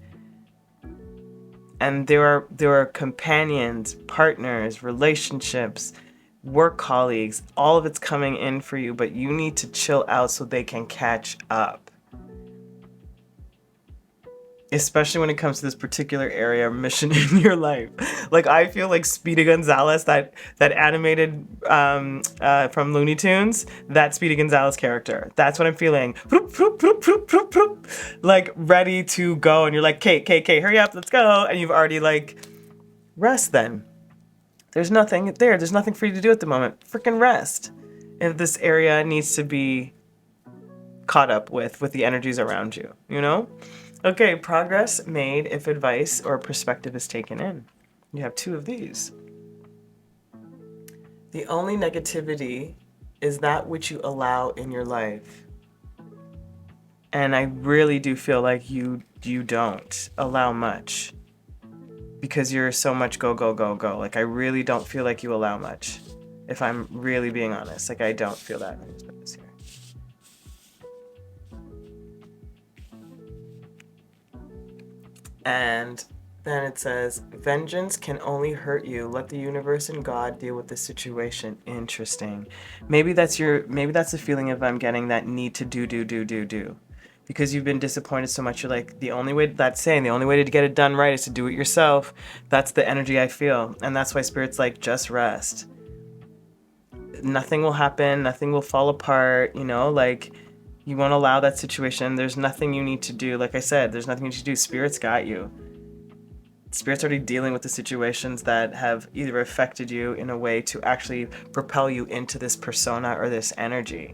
And there are companions, partners, relationships, work colleagues, all of it's coming in for you, but you need to chill out so they can catch up. Especially when it comes to this particular area or mission in your life. Like, I feel like 𝗵𝗿 Gonzalez, that animated from Looney Tunes, that 𝗵𝗿 Gonzalez character. That's what I'm feeling. Like, ready to go. And you're like, Kate, hurry up, let's go. And you've already, like, rest then. There's nothing there. There's nothing for you to do at the moment. Freaking rest. If this area needs to be caught up with the energies around you, you know? Okay, progress made if advice or perspective is taken in. You have 2 of these. The only negativity is that which you allow in your life. And I really do feel like you don't allow much. Because you're so much go, go, go, go. Like, I really don't feel like you allow much. If I'm really being honest. Like, I don't feel that. Let me just put this here. And then it says, vengeance can only hurt you. Let the universe and God deal with the situation. Interesting. Maybe that's the feeling of I'm getting that need to do. Because you've been disappointed so much, you're like, the only way to get it done right is to do it yourself. That's the energy I feel. And that's why Spirit's like, just rest. Nothing will happen. Nothing will fall apart. You know, like, you won't allow that situation. There's nothing you need to do. Like I said, there's nothing you need to do. Spirit's got you. Spirit's already dealing with the situations that have either affected you in a way to actually propel you into this persona or this energy.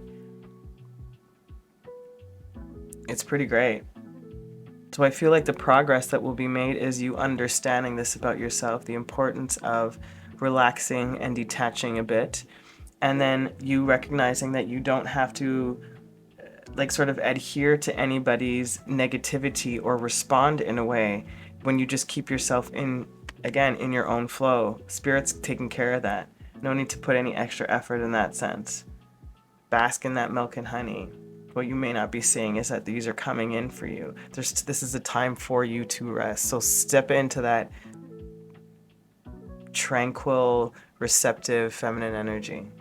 It's pretty great. So I feel like the progress that will be made is you understanding this about yourself, the importance of relaxing and detaching a bit, and then you recognizing that you don't have to like sort of adhere to anybody's negativity or respond in a way when you just keep yourself in your own flow. Spirit's taking care of that. No need to put any extra effort in that sense. Bask in that milk and honey. What you may not be seeing is that these are coming in for you. This is a time for you to rest. So step into that tranquil, receptive, feminine energy.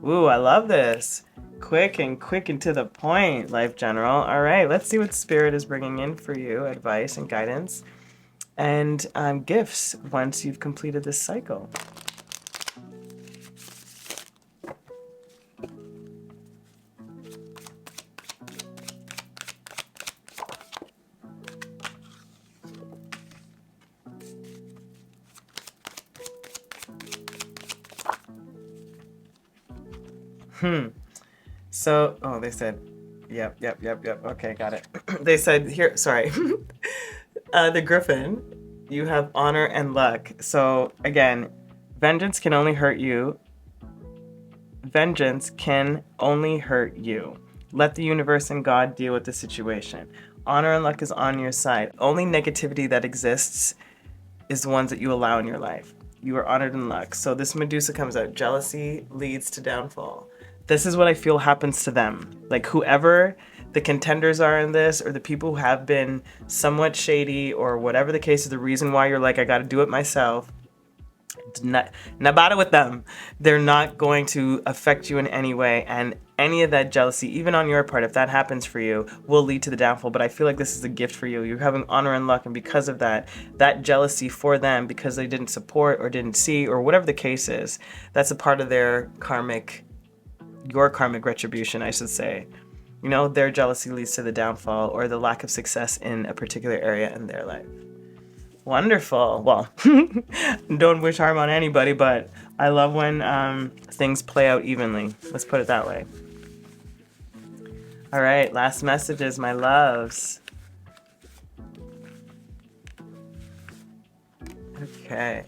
Ooh, I love this. Quick and to the point, Life General. All right, let's see what Spirit is bringing in for you. Advice and guidance and gifts once you've completed this cycle. So, oh, they said, yep. Okay, got it. They said here, sorry. The Griffin, you have honor and luck. So again, Vengeance can only hurt you. Vengeance can only hurt you. Let the universe and God deal with the situation. Honor and luck is on your side. Only negativity that exists is the ones that you allow in your life. You are honored in luck. So this Medusa comes out. Jealousy leads to downfall. This is what I feel happens to them. Like whoever the contenders are in this, or the people who have been somewhat shady, or whatever the case is, the reason why you're like, I got to do it myself. Not bother with them. They're not going to affect you in any way, and any of that jealousy, even on your part, if that happens for you, will lead to the downfall. But I feel like this is a gift for you. You're having honor and luck, and because of that jealousy for them, because they didn't support or didn't see, or whatever the case is, that's a part of their your karmic retribution, I should say. You know, their jealousy leads to the downfall or the lack of success in a particular area in their life. Wonderful. Well, don't wish harm on anybody, but I love when things play out evenly. Let's put it that way. All right, last messages, my loves. Okay,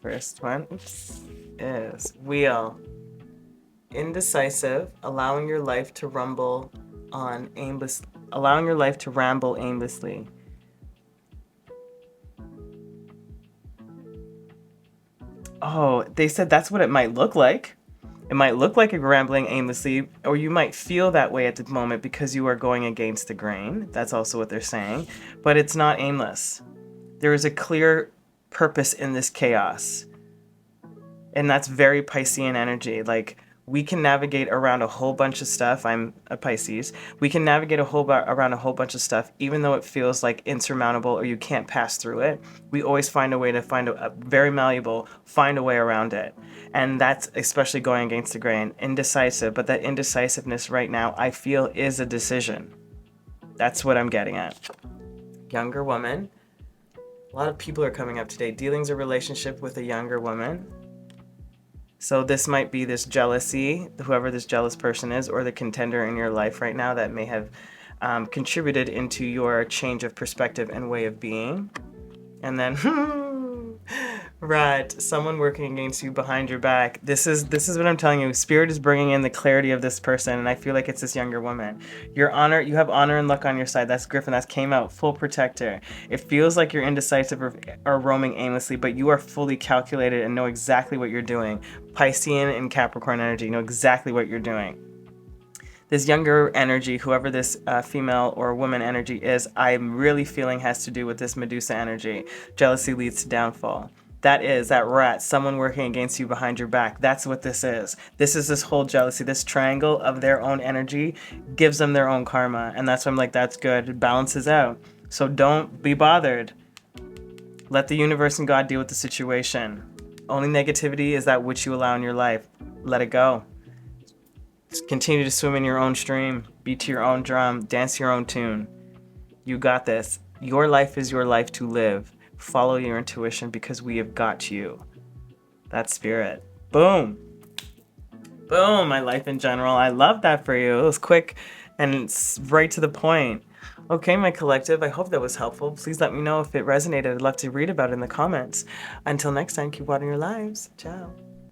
first one is Wheel. Indecisive, allowing your life to ramble aimlessly. Oh, they said that's what it might look like. It might look like you're rambling aimlessly, or you might feel that way at the moment because you are going against the grain. That's also what they're saying. But it's not aimless. There is a clear purpose in this chaos. And that's very Piscean energy. Like, we can navigate around a whole bunch of stuff. I'm a Pisces. We can navigate around a whole bunch of stuff, even though it feels like insurmountable or you can't pass through it. We always find a way to find a very malleable, find a way around it. And that's especially going against the grain. Indecisive, but that indecisiveness right now, I feel, is a decision. That's what I'm getting at. Younger woman. A lot of people are coming up today. Dealings a relationship with a younger woman. So this might be this jealousy, whoever this jealous person is, or the contender in your life right now that may have contributed into your change of perspective and way of being. And then, right, someone working against you behind your back. This is what I'm telling you. Spirit is bringing in the clarity of this person, and I feel like it's this younger woman. You have honor and luck on your side. That's Griffin. That came out. Full protector. It feels like you're indecisive or roaming aimlessly, but you are fully calculated and know exactly what you're doing. Piscean and Capricorn energy know exactly what you're doing. This younger energy, whoever this female or woman energy is, I'm really feeling has to do with this Medusa energy. Jealousy leads to downfall. That rat, someone working against you behind your back. That's what this is. This is this whole jealousy, this triangle of their own energy gives them their own karma. And that's why I'm like, that's good. It balances out. So don't be bothered. Let the universe and God deal with the situation. Only negativity is that which you allow in your life. Let it go. Just continue to swim in your own stream. Beat to your own drum. Dance your own tune. You got this. Your life is your life to live. Follow your intuition because we have got you. That's spirit. Boom. Boom. My life in general. I love that for you. It was quick and it's right to the point. Okay, my collective, I hope that was helpful. Please let me know if it resonated. I'd love to read about it in the comments. Until next time, keep watering your lives. Ciao.